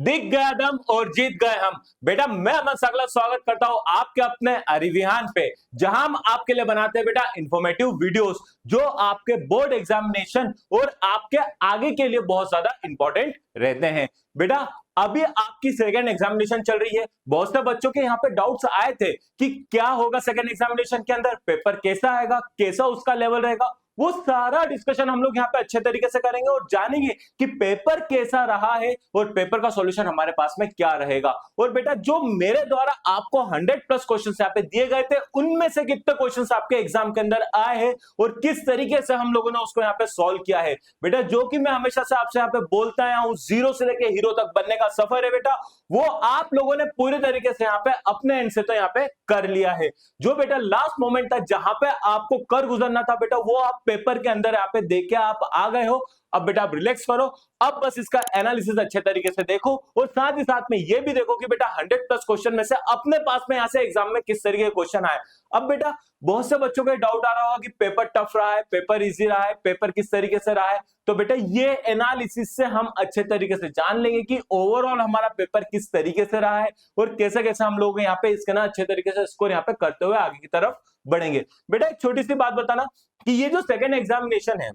दिख गया दम और जीत गए हम। बेटा मैं अमन सकला स्वागत करता हूं आपके अपने अरिविहान पे, जहां हम आपके लिए बनाते हैं बेटा इंफॉर्मेटिव वीडियोस जो आपके बोर्ड एग्जामिनेशन और आपके आगे के लिए बहुत ज्यादा इंपॉर्टेंट रहते हैं। बेटा अभी आपकी सेकेंड एग्जामिनेशन चल रही है। बहुत से बच्चों के यहाँ पे डाउट्स आए थे कि क्या होगा सेकेंड एग्जामिनेशन के अंदर, पेपर कैसा आएगा, कैसा उसका लेवल रहेगा। वो सारा डिस्कशन हम लोग यहाँ पे अच्छे तरीके से करेंगे और जानेंगे कि पेपर कैसा रहा है और पेपर का सॉल्यूशन हमारे पास में क्या रहेगा। और बेटा जो मेरे द्वारा आपको 100+ क्वेश्चन यहाँ पे दिए गए थे, उनमें से कितने क्वेश्चन आपके एग्जाम के अंदर आए हैं और किस तरीके से हम लोगों ने उसको यहाँ पे सॉल्व किया है। बेटा जो कि मैं हमेशा से आपसे यहाँ पे बोलता आया हूं, जीरो से लेके हीरो तक बनने का सफर है बेटा, वो आप लोगों ने पूरे तरीके से यहाँ पे अपने एंड से तो यहाँ पे कर लिया है। जो बेटा लास्ट मोमेंट था जहां पे आपको कर गुजरना था बेटा, वो आप पेपर के अंदर यहाँ पे देख के आप आ गए हो। अब बेटा आप रिलैक्स करो, अब बस इसका एनालिसिस अच्छे तरीके से देखो और साथ ही साथ में ये भी देखो कि बेटा 100+ क्वेश्चन में से अपने पास में यहां से एग्जाम में किस तरीके के क्वेश्चन आए। अब बेटा बहुत से बच्चों को डाउट आ रहा होगा कि पेपर टफ रहा है, पेपर इजी रहा है, पेपर किस तरीके से रहा है। तो बेटा ये एनालिसिस से हम अच्छे तरीके से जान लेंगे कि ओवरऑल हमारा पेपर किस तरीके से रहा है और कैसे कैसे हम लोग यहाँ पे इसके ना अच्छे तरीके से स्कोर यहाँ पे करते हुए आगे की तरफ बढ़ेंगे। बेटा एक छोटी सी बात बताना कि ये जो सेकेंड एग्जामिनेशन है,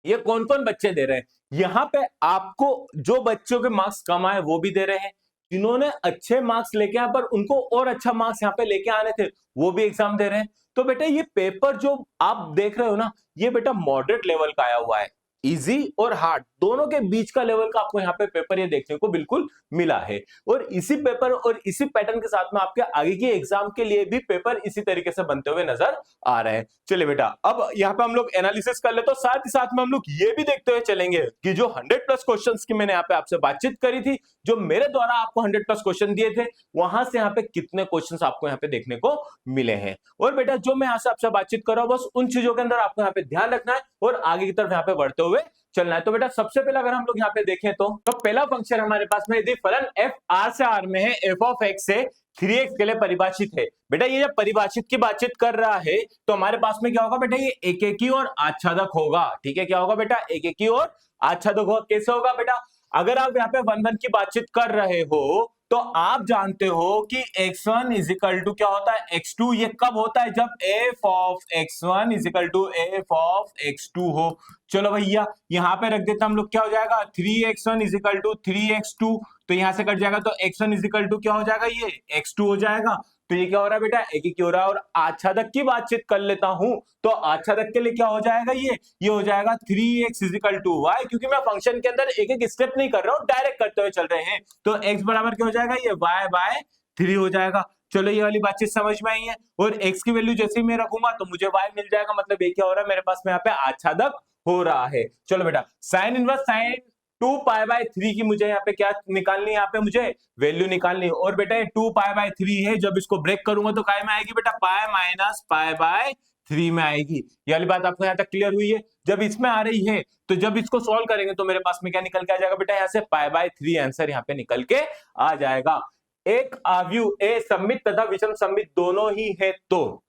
ये कौन कौन बच्चे दे रहे हैं। यहाँ पे आपको जो बच्चों के मार्क्स कम आए वो भी दे रहे हैं, जिन्होंने अच्छे मार्क्स लेके आए पर उनको और अच्छा मार्क्स यहाँ पे लेके आने थे वो भी एग्जाम दे रहे हैं। तो बेटा ये पेपर जो आप देख रहे हो ना, ये बेटा मॉडरेट लेवल का आया हुआ है। इजी और हार्ड दोनों के बीच का लेवल का आपको यहाँ पे पेपर ये देखने को बिल्कुल मिला है। और इसी पेपर और इसी पैटर्न के साथ में आपके आगे की एग्जाम के लिए भी पेपर इसी तरीके से बनते हुए नजर आ रहे हैं। चलिए बेटा अब यहाँ पे हम लोग एनालिसिस कर ले, तो साथ ही साथ में हम लोग ये भी देखते हुए चलेंगे कि जो 100+ क्वेश्चंस की मैंने यहाँ पे आपसे बातचीत करी थी, जो मेरे द्वारा आपको 100+ क्वेश्चन दिए थे, वहां से यहाँ पे कितने क्वेश्चंस आपको यहाँ पे देखने को मिले हैं। और बेटा जो मैं यहाँ से आपसे बातचीत कर रहा हूँ, बस उन चीजों के अंदर आपको यहाँ पे ध्यान रखना है और आगे की तरफ यहाँ पे बढ़ते हुए चलना है। तो बेटा सबसे पहले अगर हम लोग यहाँ पे देखें तो पहला फंक्शन हमारे पास में यदि फलन f r से r में है, f of x से 3x के लिए परिभाषित है। बेटा ये जब परिभाषित की बातचीत कर रहा है तो हमारे पास में क्या होगा बेटा, ये एक एक ही और आच्छादक होगा। ठीक है, क्या होगा बेटा, एक एक ही और आच्छादक होगा। कैसे होगा बेटा, अगर आप यहाँ पे 1 1 की बातचीत कर रहे हो तो आप जानते हो कि x1 इज इक्वल टू क्या होता है, x2। ये कब होता है, जब f of x1 is equal to f of x2 हो। चलो भैया यहाँ पे रख देते हम लोग, क्या हो जाएगा 3x1 is equal to 3x2, तो यहां से कट जाएगा तो x1 इज इक्वल टू क्या हो जाएगा, ये x2 हो जाएगा। तो ये क्या हो रहा है बेटा, एक ही क्यों हो रहा है। और आच्छादक की बातचीत कर लेता हूं तो आच्छादक के लिए क्या हो जाएगा, ये हो जाएगा 3x is equal to y, क्योंकि मैं फंक्शन के अंदर एक एक स्टेप नहीं कर रहा हूं, डायरेक्ट करते हुए चल रहे हैं। तो x बराबर क्या हो जाएगा, ये y बाय 3 हो जाएगा। चलो ये वाली बातचीत समझ में आई है। और x की वैल्यू जैसे ही मैं रखूंगा तो मुझे y मिल जाएगा, मतलब ये क्या हो रहा है मेरे पास में यहाँ पे आच्छादक हो रहा है। चलो बेटा साइन इनवर्स साइन 2π/3 की मुझे यहाँ पे क्या निकालनी है, यहाँ पे मुझे वैल्यू निकालनी है। और बेटा ये 2π/3 है, जब इसको ब्रेक करूंगा तो काय में आएगी बेटा, पाई माइनस π/3 में आएगी। ये वाली बात आपको यहाँ तक क्लियर हुई है। जब इसमें आ रही है तो जब इसको सॉल्व करेंगे तो मेरे पास में क्या निकल के आ जाएगा बेटा, यहाँ से π/3 आंसर यहाँ पे निकल के आ जाएगा। एक आव्यूह ए सममित तथा विषम सममित दोनों ही है। तो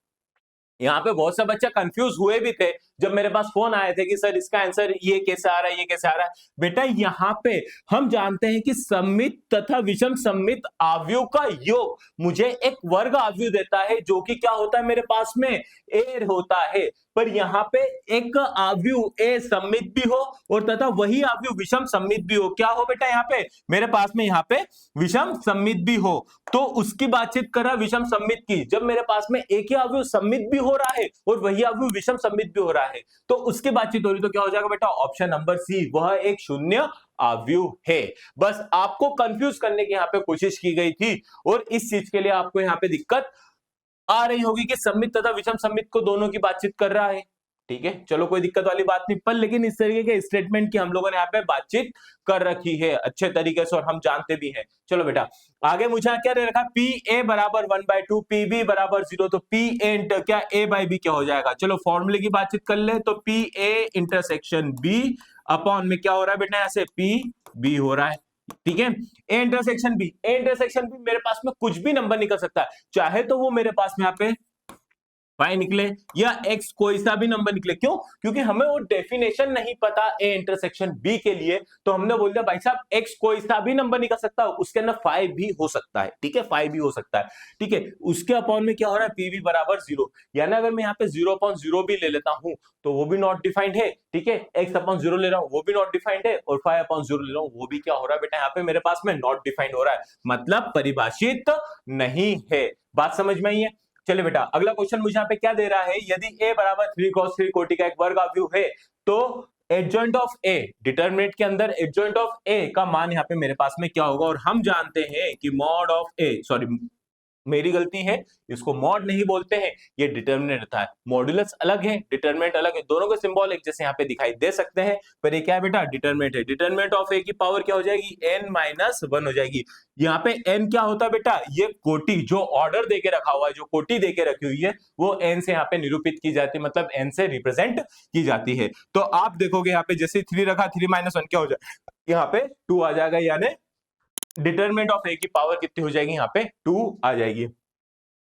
यहाँ पे बहुत से बच्चे कंफ्यूज हुए भी थे जब मेरे पास फोन आए थे कि सर इसका आंसर ये कैसे आ रहा है, ये कैसे आ रहा है। बेटा यहाँ पे हम जानते हैं कि सममित तथा विषम सममित आव्यूह का योग मुझे एक वर्ग आव्यूह देता है, जो कि क्या होता है मेरे पास में ए होता है। पर यहाँ पे एक आव्यूह ए सममित भी हो और तथा वही आव्यूह विषम सममित भी हो। क्या हो बेटा, यहाँ पे मेरे पास में यहाँ पे विषम सममित भी हो। तो उसकी बातचीत कर रहा विषम सममित की, जब मेरे पास में एक ही आव्यूह सममित भी हो रहा है और वही आव्यूह विषम सममित भी हो रहा है, तो उसकी बातचीत हो रही, तो क्या हो जाएगा बेटा, ऑप्शन नंबर सी, वह एक शून्य आव्यूह है। बस आपको कंफ्यूज करने की यहाँ पे कोशिश की गई थी और इस चीज के लिए आपको यहाँ पे दिक्कत आ रही होगी कि सममित तथा विषम सममित को दोनों की बातचीत कर रहा है। ठीक है, चलो कोई दिक्कत वाली बात नहीं, पर लेकिन इस तरीके के स्टेटमेंट की हम लोगों ने यहाँ पे बातचीत कर रखी है अच्छे तरीके से और हम जानते भी हैं। चलो बेटा आगे मुझे क्या दे रखा, पी ए बराबर 1/2, पी बी बराबर 0, तो पी ए क्या ए बाई बी क्या हो जाएगा। चलो फॉर्मूले की बातचीत कर ले, तो P A intersection B upon में क्या हो रहा है बेटा, यहाँ से पी बी हो रहा है। ठीक है, A intersection B, A intersection B मेरे पास में कुछ भी नंबर निकल सकता है, चाहे तो वो मेरे पास में यहाँ पे फाइव निकले या एक्स कोई सा भी नंबर निकले। क्यों? क्योंकि हमें वो डेफिनेशन नहीं पता ए इंटरसेक्शन बी के लिए, तो हमने बोल दिया भाई साहब एक्स कोई सा भी नंबर निकल सकता है, उसके अंदर फाइव भी हो सकता है। ठीक है, फाइव भी हो सकता है। ठीक है, उसके अपॉन में क्या हो रहा है, पीवी बराबर जीरो, यानी अगर मैं यहाँ पे 0/0 भी ले लेता हूं तो वो भी नॉट डिफाइंड है। ठीक है, एक्स अपॉन जीरो ले रहा हूं वो भी नॉट डिफाइंड है, और 5/0 ले रहा हूं वो भी क्या हो रहा है बेटा, यहाँ पे मेरे पास में नॉट डिफाइंड हो रहा है, मतलब परिभाषित नहीं है। बात समझ में आई है? चलिए बेटा, अगला क्वेश्चन मुझे यहाँ पे क्या दे रहा है, यदि a बराबर 3 × 3 कोटि का एक वर्ग अवयव है तो एडजॉइंट ऑफ a, डिटरमिनेंट के अंदर एडजॉइंट ऑफ a का मान यहाँ पे मेरे पास में क्या होगा, और हम जानते हैं कि मॉड ऑफ a, सॉरी मेरी गलती है, इसको मॉड नहीं बोलते हैं, ये डिटरमिनेंट होता है। मॉड्यूलस अलग है, डिटरमिनेंट अलग है, दोनों के सिंबल एक जैसे यहाँ पे दिखाई दे सकते हैं, पर ये क्या है बेटा, डिटरमिनेंट है। डिटरमिनेंट ऑफ ए की पावर क्या हो जाएगी, n-1 हो जाएगी। यहाँ पे n क्या होता है बेटा, ये कोटि जो ऑर्डर देके रखा हुआ है, जो कोटि देके रखी हुई है वो n से यहाँ पे निरूपित की जाती है, मतलब n से रिप्रेजेंट की जाती है। तो आप देखोगे यहाँ पे जैसे 3 रखा, 3-1 क्या हो जाए, यहाँ पे 2 आ जाएगा, यानी डिटरमिनेंट ऑफ ए की पावर कितनी हो जाएगी, यहाँ पे 2 आ जाएगी।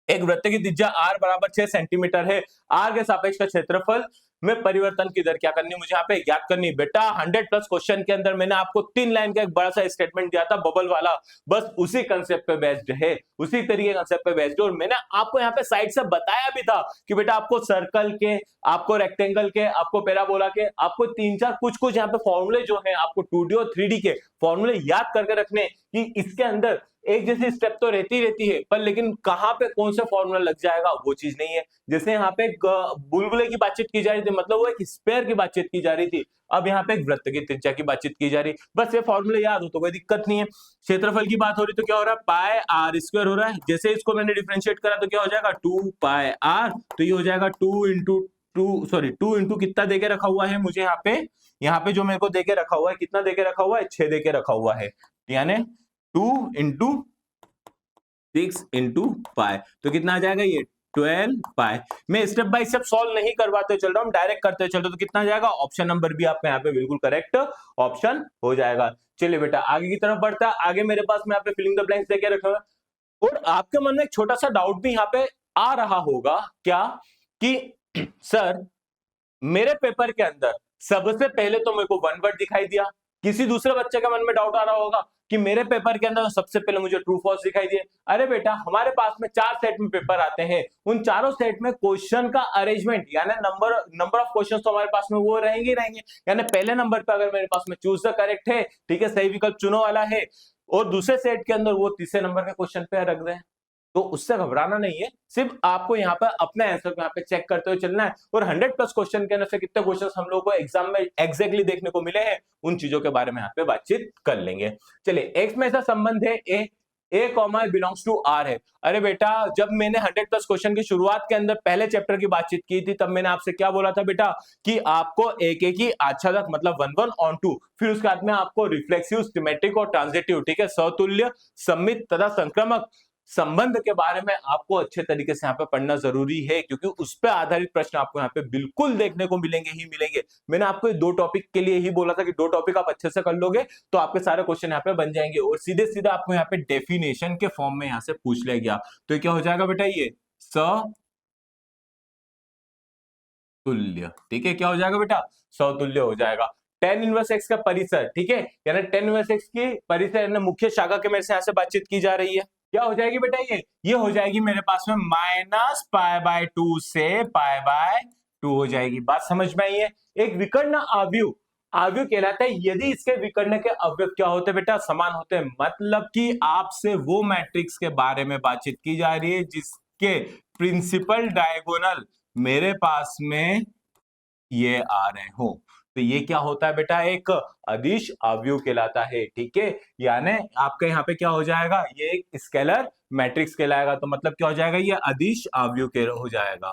एक वृत्त की त्रिज्या r बराबर 6 सेंटीमीटर है, r के सापेक्ष का क्षेत्रफल में परिवर्तन की दर क्या करनी है, मुझे यहाँ पे ज्ञात करनी है। बेटा 100+ क्वेश्चन के अंदर मैंने आपको 3 लाइन का एक बड़ा सा स्टेटमेंट दिया था बबल वाला, बस उसी कंसेप्ट पे बेस्ड है, उसी तरीके कंसेप्ट पे बेस्ड है। और मैंने आपको यहाँ पे साइड से बताया भी था कि बेटा आपको सर्कल के, आपको रेक्टेंगल के, आपको पैराबोला के, आपको 3-4 कुछ यहाँ पे फॉर्मूले जो है आपको 2D और 3D के फॉर्मूले याद करके रखने, कि इसके अंदर एक जैसी स्टेप तो रहती है, पर लेकिन कहां पे कौन सा फॉर्मूला लग जाएगा वो चीज नहीं है। जैसे यहाँ पे बुलबुले की बातचीत की जा रही थी, मतलब वो एक स्पेयर की बातचीत की जा रही थी, अब यहाँ पे एक वृत्त की त्रिज्या की बातचीत की जा रही, बस ये फॉर्मूले याद हो तो कोई दिक्कत नहीं है। क्षेत्रफल की बात हो रही तो क्या हो रहा है, पाई आर स्क्वायर हो रहा है, जैसे इसको मैंने डिफरेंशिएट करा तो क्या हो जाएगा 2πr, तो ये हो जाएगा 2 इंटू कितना देके रखा हुआ है मुझे यहाँ पे जो मेरे को देके रखा हुआ है, कितना देके रखा हुआ है, 6 देके रखा हुआ है, यानी 2 इंटू 6 इंटू पाई, तो कितना आ जाएगा ये 12 पाई। मैं स्टेप बाय स्टेप सॉल्व नहीं करवाते चल रहा हूं, डायरेक्ट करते चल रहा हूं, तो कितना आ जाएगा, ऑप्शन नंबर भी आपका यहाँ पे बिल्कुल करेक्ट ऑप्शन हो जाएगा। चलिए बेटा आगे की तरफ बढ़ता है, आगे मेरे पास में यहाँ पे फिलिंग द ब्लैंक्स देके रखा हुआ है, और आपके मन में एक छोटा सा डाउट भी यहाँ पे आ रहा होगा, क्या कि सर मेरे पेपर के अंदर सबसे पहले तो मेरे को वन वर्ड दिखाई दिया, किसी दूसरे बच्चे के मन में डाउट आ रहा होगा कि मेरे पेपर के अंदर सबसे पहले मुझे ट्रू फॉल्स दिखाई दिए। अरे बेटा हमारे पास में 4 सेट में पेपर आते हैं, उन चारों सेट में क्वेश्चन का अरेंजमेंट यानी नंबर ऑफ क्वेश्चन तो हमारे पास में वो रहेंगे, यानी पहले नंबर पे अगर मेरे पास में चूज द करेक्ट है, ठीक है, सही विकल्प चुनो वाला है, और दूसरे सेट के अंदर वो तीसरे नंबर के क्वेश्चन पे रख दें, तो उससे घबराना नहीं है, सिर्फ आपको यहाँ पर अपने आंसर को यहाँ पे चेक करते हुए चलना है। और 100+ क्वेश्चन के अंदर से कितने क्वेश्चन हम लोगों को एग्जाम में एग्जैक्टली देखने को मिले हैं, उन चीजों के बारे में यहाँ पे बातचीत कर लेंगे। चलिए एक्स में ऐसा संबंध है ए कॉमा बिलोंग्स टू आर है। अरे बेटा जब मैंने 100+ क्वेश्चन की शुरुआत के अंदर पहले चैप्टर की बातचीत की थी, तब मैंने आपसे क्या बोला था बेटा, कि आपको एक की आच्छादक मतलब 1 on 2, फिर उसके बाद में आपको रिफ्लेक्सिव, सिमेट्रिक और ट्रांजिटिव, ठीक है, सतुल्य, सममित तथा संक्रामक संबंध के बारे में आपको अच्छे तरीके से यहाँ पे पढ़ना जरूरी है, क्योंकि उस पर आधारित प्रश्न आपको यहाँ पे बिल्कुल देखने को मिलेंगे ही मिलेंगे। मैंने आपको 2 टॉपिक के लिए ही बोला था कि 2 टॉपिक आप अच्छे से कर लोगे तो आपके सारे क्वेश्चन यहाँ पे बन जाएंगे, और सीधे सीधे आपको यहाँ पे डेफिनेशन के फॉर्म में यहाँ से पूछ लिया गया, तो क्या हो जाएगा बेटा, ये सतुल्य, ठीक है, क्या हो जाएगा बेटा, सतुल्य हो जाएगा। tan इनवर्स x का परिसर, ठीक है, यानी tan इनवर्स x की परिसर यानी मुख्य शाखा के मेरे से यहाँ से बातचीत की जा रही है, क्या हो जाएगी बेटा, ये हो जाएगी मेरे पास में -π/2 से π/2 हो जाएगी। बात समझ में आई है। एक विकर्ण आव्यूह कहलाता है यदि इसके विकर्ण के अवयव क्या होते हैं बेटा, समान होते हैं, मतलब कि आपसे वो मैट्रिक्स के बारे में बातचीत की जा रही है जिसके प्रिंसिपल डायगोनल मेरे पास में ये आ रहे हो, तो ये क्या होता है बेटा, एक अदिश अवयव कहलाता है, ठीक है, यानी आपका यहाँ पे क्या हो जाएगा, ये एक स्केलर मैट्रिक्स कहलाएगा, तो मतलब क्या हो जाएगा, ये अदिश अवयव हो जाएगा।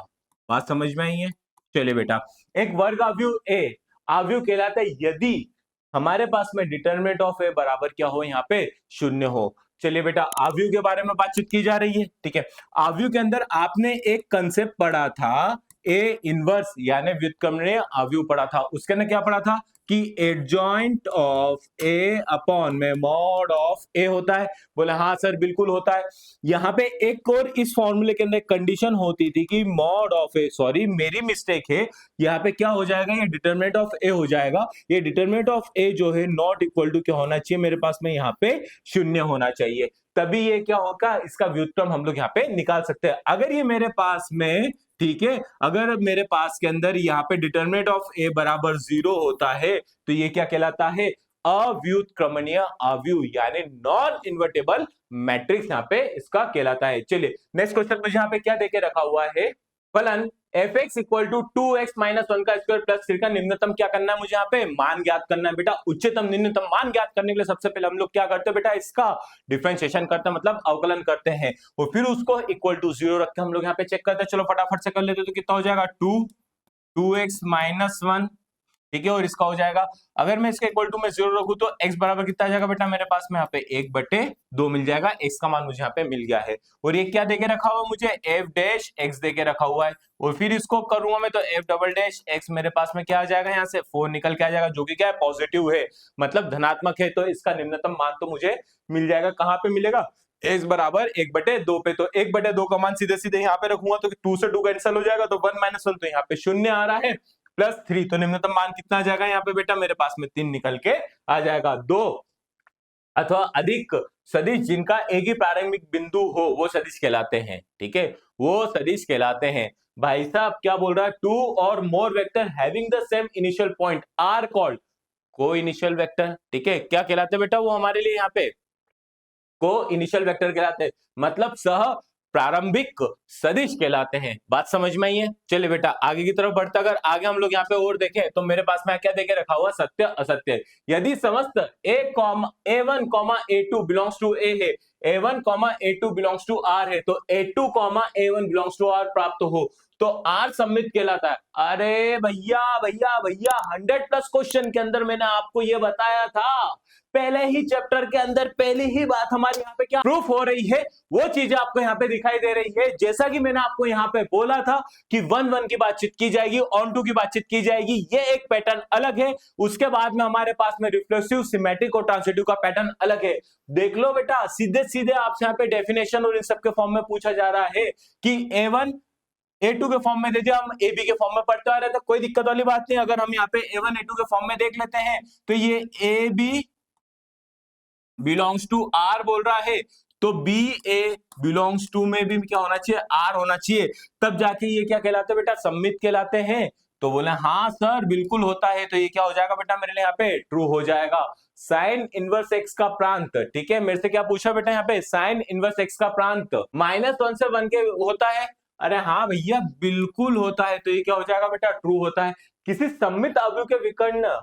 बात समझ में आई है। चलिए बेटा एक वर्ग अवयव कहलाता है यदि हमारे पास में डिटरमिनेंट ऑफ ए बराबर क्या हो, यहाँ पे 0 हो। चलिए बेटा अवयव के बारे में बातचीत की जा रही है, ठीक है, अवयव के अंदर आपने एक कंसेप्ट पढ़ा था ए इनवर्स यानी व्युत्क्रमणीय अवयव पढ़ा था, उसके अंदर क्या पढ़ा था कि एडजॉइंट ऑफ ए अपॉन में मॉड ऑफ ए होता है। बोले हाँ सर बिल्कुल होता है। यहाँ पे एक और इस फॉर्मूले के अंदर कंडीशन होती थी कि मॉड ऑफ ए, सॉरी मेरी मिस्टेक है, यहाँ पे क्या हो जाएगा, ये डिटरमिनेंट ऑफ ए हो जाएगा। ये डिटरमिनेंट ऑफ ए जो है नॉट इक्वल टू क्या होना चाहिए मेरे पास में, यहाँ पे शून्य होना चाहिए, तभी ये क्या होगा, इसका व्युत्क्रम हम लोग यहाँ पे निकाल सकते हैं। अगर ये मेरे पास में, ठीक है, अगर मेरे पास के अंदर यहाँ पे डिटरमिनेंट ऑफ ए बराबर 0 होता है तो ये क्या कहलाता है, अव्युत्क्रमणीय अवयव, यानी नॉन इन्वर्टेबल मैट्रिक्स यहाँ पे इसका कहलाता है। चलिए नेक्स्ट क्वेश्चन मुझे यहाँ पे क्या देके रखा हुआ है, फलन F X equal to 2x minus 1 का स्क्वायर प्लस 3 का निम्नतम क्या करना है, मुझे यहाँ पे मान ज्ञात करना है बेटा। उच्चतम निम्नतम मान ज्ञात करने के लिए सबसे पहले हम लोग क्या करते हैं बेटा, इसका डिफरेंशिएशन करते हैं, मतलब अवकलन करते हैं, और फिर उसको इक्वल टू 0 रख के हम लोग यहाँ पे चेक करते हैं। चलो फटाफट से कर लेते हैं, तो कितना हो जाएगा 2x माइनस 1, ठीक है, और इसका हो जाएगा, अगर मैं इसके इक्वल टू में 0 रखूं तो x बराबर कितना आ जाएगा बेटा मेरे पास में, यहाँ पे 1/2 मिल जाएगा, x का मान मुझे यहाँ पे मिल गया है। और ये क्या देके रखा हुआ मुझे, f डैश x देके रखा हुआ है, और फिर इसको करूंगा मैं तो f डबल डैश x मेरे पास में क्या आ जाएगा, यहाँ से 4 निकल के आ जाएगा, जो कि क्या है पॉजिटिव है, मतलब धनात्मक है, तो इसका निम्नतम मान तो मुझे मिल जाएगा। कहाँ पे मिलेगा, x बराबर 1/2 पे, तो 1/2 का मान सीधे सीधे यहाँ पे रखूंगा तो 2 से 2 कैंसिल हो जाएगा, तो 1 माइनस 1 तो यहाँ पे 0 आ रहा है, प्लस 3 तो निम्नतम मान कितना आ जाएगा यहाँ पे बेटा मेरे पास में 3 निकल के आ जाएगा। 2 अथवा अधिक सदिश जिनका एक ही प्रारंभिक बिंदु हो वो सदिश कहलाते हैं, ठीक है, वो सदिश कहलाते हैं। भाई साहब क्या बोल रहा है, 2 और more vector having the same initial point are called coinitial vector, ठीक है, क्या कहलाते हैं बेटा वो हमारे लिए यहाँ पे को इनिशियल वेक्टर कहलाते हैं, मतलब सह प्रारंभिक सदिश कहलाते हैं। बात समझ में आई है। चलिए बेटा आगे की तरफ बढ़ते, अगर आगे हम लोग यहाँ पे और देखें तो मेरे पास में क्या देके रखा हुआ, सत्य असत्य। यदि समस्त a1 a2 belongs to a है, a1 a2 belongs to r है, तो a2 a1 belongs to r प्राप्त हो तो r सममित कहलाता है। अरे भैया भैया भैया 100+ क्वेश्चन के अंदर मैंने आपको ये बताया था, पहले ही चैप्टर के अंदर पहली ही बात हमारे यहाँ पे क्या प्रूफ हो रही है, वो चीजें आपको यहाँ पे दिखाई दे रही है। जैसा कि मैंने आपको यहाँ पे बोला था कि 1-1 की बातचीत की जाएगी, ऑन टू की बातचीत की जाएगी, ये एक पैटर्न अलग है, उसके बाद में हमारे पास में रिफ्लेक्सिव, सिमेट्रिक और ट्रांसिटिव का पैटर्न अलग है। देख लो बेटा सीधे सीधे आपसे यहाँ पे डेफिनेशन और इन सबके फॉर्म में पूछा जा रहा है कि A1 A2 के फॉर्म में दे दिया, हम AB के फॉर्म में पढ़ते आ रहे थे, कोई दिक्कत वाली बात नहीं। अगर हम यहाँ पे A1 A2 के फॉर्म में देख लेते हैं तो ये AB बिलोंग्स टू R बोल रहा है, तो BA बिलोंग्स टू में भी क्या होना चाहिए, R होना चाहिए, तब जाके ये क्या कहलाते हैं बेटा, सम्मित कहलाते हैं। तो बोले हाँ सर बिल्कुल होता है, तो ये क्या हो जाएगा बेटा मेरे लिए यहाँ पे ट्रू हो जाएगा। साइन इनवर्स एक्स का प्रांत, ठीक है, मेरे से क्या पूछा बेटा यहाँ पे, साइन इनवर्स एक्स का प्रांत -1 से 1 के होता है। अरे हाँ भैया बिल्कुल होता है, तो ये क्या हो जाएगा बेटा ट्रू होता है। किसी सम्मित अवयव के विकर्ण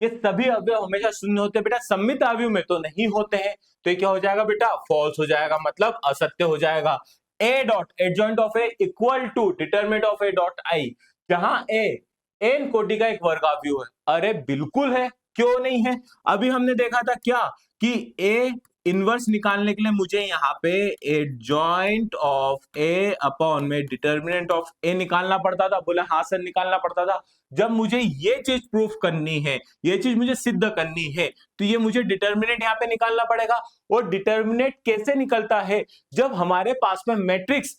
ये सभी अवयव हमेशा शून्य होते हैं बेटा, सम्मित अवयव में तो नहीं होते हैं, तो ये क्या हो जाएगा बेटा फॉल्स हो जाएगा, मतलब असत्य हो जाएगा। A dot adjoint of A equal to determinant of A dot I, जहां ए एन कोटि का एक वर्ग अवयव है। अरे बिल्कुल है, क्यों नहीं है। अभी हमने देखा था क्या कि ए इनवर्स निकालने के लिए मुझे यहाँ पे एडजॉइंट ऑफ ए अपॉन में डिटरमिनेंट ऑफ ए निकालना पड़ता था। बोले हाँ सर निकालना पड़ता था। जब मुझे ये चीज प्रूफ करनी है, ये चीज मुझे सिद्ध करनी है, तो ये मुझे डिटरमिनेंट यहाँ पे निकालना पड़ेगा। और डिटरमिनेंट कैसे निकलता है, जब हमारे पास में मैट्रिक्स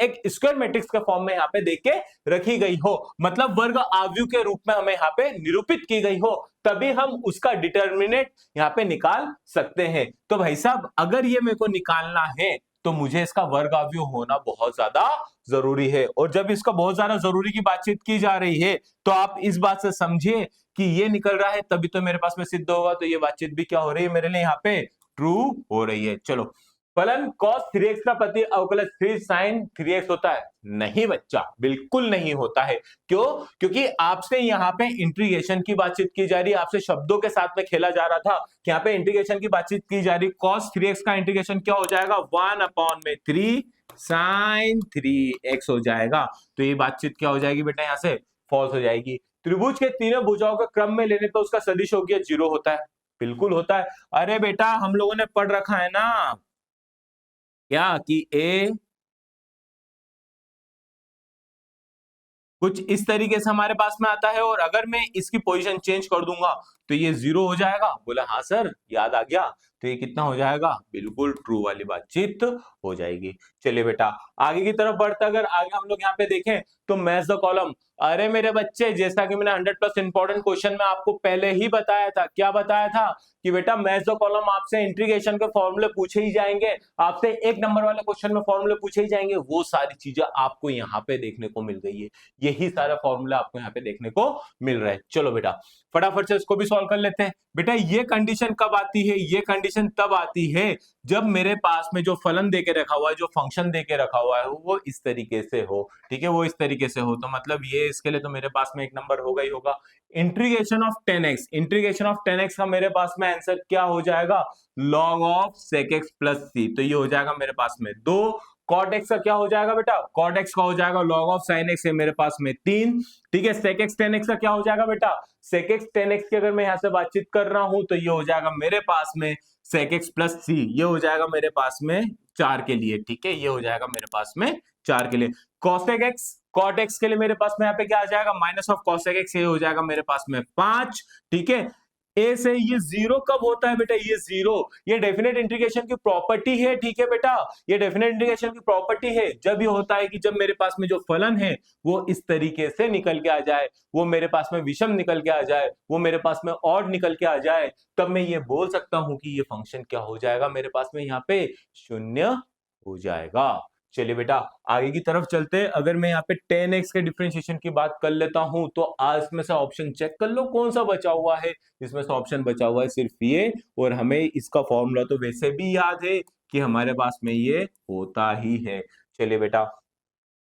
एक स्क्वायर मैट्रिक्स के फॉर्म में यहाँ पे देके रखी गई हो, मतलब वर्ग अवयव के रूप में हमें यहाँ पे निरूपित की गई हो, तभी हम उसका डिटरमिनेंट यहाँ पे निकाल सकते हैं। तो भाई साहब अगर ये मेरे को निकालना है तो मुझे इसका वर्ग अवयव होना बहुत ज्यादा जरूरी है। और जब इसका बहुत ज्यादा जरूरी की बातचीत की जा रही है तो आप इस बात से समझिए कि ये निकल रहा है तभी तो मेरे पास में सिद्ध होगा, तो ये बातचीत भी क्या हो रही है मेरे लिए यहाँ पे ट्रू हो रही है। चलो फलन cos 3x का प्रति अवकलज 3 sin 3x होता है? नहीं बच्चा, बिल्कुल नहीं होता है। क्यों? क्योंकि आपसे यहाँ पे इंटीग्रेशन की बातचीत की जा रही है, आपसे शब्दों के साथ में खेला जा रहा था कि यहाँ पे इंटीग्रेशन की बातचीत की जा रही। cos 3x का इंटीग्रेशन क्या हो जाएगा, 1/3 sin 3x हो जाएगा। तो ये बातचीत क्या हो जाएगी बेटा, यहाँ से फॉल्स हो जाएगी। त्रिभुज के तीनों भुजाओं का क्रम में लेने पर उसका सदिश हो गया 0 होता है? बिल्कुल होता है। अरे बेटा हम लोगों ने पढ़ रखा है ना क्या कि ए कुछ इस तरीके से हमारे पास में आता है, और अगर मैं इसकी पोजीशन चेंज कर दूंगा तो ये 0 हो जाएगा। बोला हाँ सर याद आ गया, तो ये कितना हो जाएगा, बिल्कुल ट्रू वाली बातचीत हो जाएगी। चलिए बेटा आगे की तरफ बढ़ते, अगर आगे हम लोग यहाँ पे देखें तो मैच द कॉलम। अरे मेरे बच्चे, जैसा कि मैंने 100+ इंपॉर्टेंट क्वेश्चन में आपको पहले ही बताया था, क्या बताया था कि बेटा मैच द कॉलम आपसे इंटीग्रेशन के फॉर्मूले पूछे ही जाएंगे, आपसे 1 नंबर वाले क्वेश्चन में फॉर्मूले पूछे ही जाएंगे। वो सारी चीजें आपको यहाँ पे देखने को मिल गई है, यही सारा फॉर्मूला आपको यहाँ पे देखने को मिल रहा है। चलो बेटा फटाफट से इसको भी सॉल्व कर लेते हैं। बेटा ये कंडीशन कब आती है, ये कंडीशन तब आती है जब मेरे पास में जो फलन देके रखा हुआ है, जो फंक्शन देके रखा हुआ है, वो इस तरीके से हो, ठीक है, वो इस तरीके से हो। तो मतलब ये इसके लिए तो मेरे पास में 1 नंबर होगा ही होगा। Integration of 10x, integration of 10x का मेरे पास में आंसर क्या हो जाएगा, log of sec x plus C. तो ये हो जाएगा मेरे पास में 2। cot x का क्या हो जाएगा बेटा, cot x का हो जाएगा log of sin x है मेरे पास में 3। ठीक है, sec x tan x का क्या हो जाएगा बेटा, sec x tan x की अगर मैं यहाँ से बातचीत कर रहा हूं तो ये हो जाएगा मेरे पास में sec x प्लस सी। ये हो जाएगा मेरे पास में 4 के लिए, ठीक है, ये हो जाएगा मेरे पास में 4 के लिए। cosec x, cot x के लिए मेरे पास में यहाँ पे क्या आ जाएगा, माइनस ऑफ cosec x, ये हो जाएगा मेरे पास में 5। ठीक है, ए से ये 0 कब होता है बेटा, ये 0 ये डेफिनेट इंटीग्रेशन की प्रॉपर्टी है। ठीक है बेटा, ये डेफिनेट इंटीग्रेशन की प्रॉपर्टी है जब ये होता है कि जब मेरे पास में जो फलन है वो इस तरीके से निकल के आ जाए, वो मेरे पास में विषम निकल के आ जाए, वो मेरे पास में ऑड निकल के आ जाए, तब मैं ये बोल सकता हूं कि ये फंक्शन क्या हो जाएगा, मेरे पास में यहाँ पे 0 हो जाएगा। चलिए बेटा आगे की तरफ चलते हैं। अगर मैं यहाँ पे 10x के डिफरेंशिएशन की बात कर लेता हूं तो आज इसमें से ऑप्शन चेक कर लो कौन सा बचा हुआ है। इसमें से ऑप्शन बचा हुआ है सिर्फ ये, और हमें इसका फॉर्मूला तो वैसे भी याद है कि हमारे पास में ये होता ही है। चलिए बेटा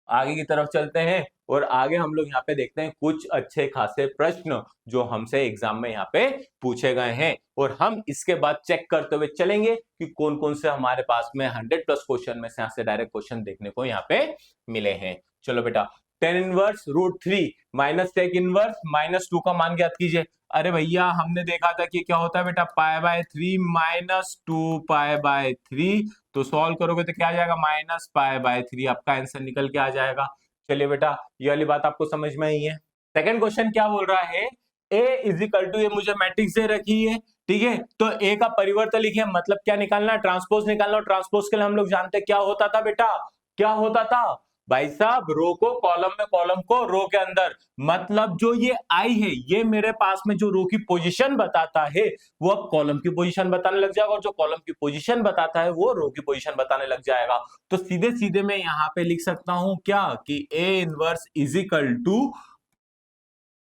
आगे की तरफ चलते हैं, और आगे हम लोग यहाँ पे देखते हैं कुछ अच्छे खासे प्रश्न जो हमसे एग्जाम में यहाँ पे पूछे गए हैं, और हम इसके बाद चेक करते हुए चलेंगे कि कौन कौन से हमारे पास में 100+ क्वेश्चन में से यहाँ से डायरेक्ट क्वेश्चन देखने को यहाँ पे मिले हैं। चलो बेटा tan inverse √3 minus sec inverse -2 का मान ज्ञात कीजिए। अरे भैया हमने देखा था कि क्या होता है बेटा, π/3 -2 π/3, तो सॉल्व करोगे तो क्या आ जाएगा, -π/3, आपका आंसर निकल के आ जाएगा। चलिए बेटा ये वाली बात आपको समझ में आई है। सेकंड क्वेश्चन क्या बोल रहा है, a = ये मुझे मैट्रिक्स दे रखी है, ठीक है, तो a का परिवर्तन लिखे, मतलब क्या निकालना है, ट्रांसपोज निकालना। ट्रांसपोज के लिए हम लोग जानते हैं क्या होता था बेटा, क्या होता था भाई साहब, रो को कॉलम में, कॉलम को रो के अंदर, मतलब जो ये आई है ये मेरे पास में जो रो की पोजीशन बताता है वो अब कॉलम की पोजीशन बताने लग जाएगा, और जो कॉलम की पोजीशन बताता है वो रो की पोजीशन बताने लग जाएगा। तो सीधे सीधे मैं यहाँ पे लिख सकता हूं क्या कि A inverse =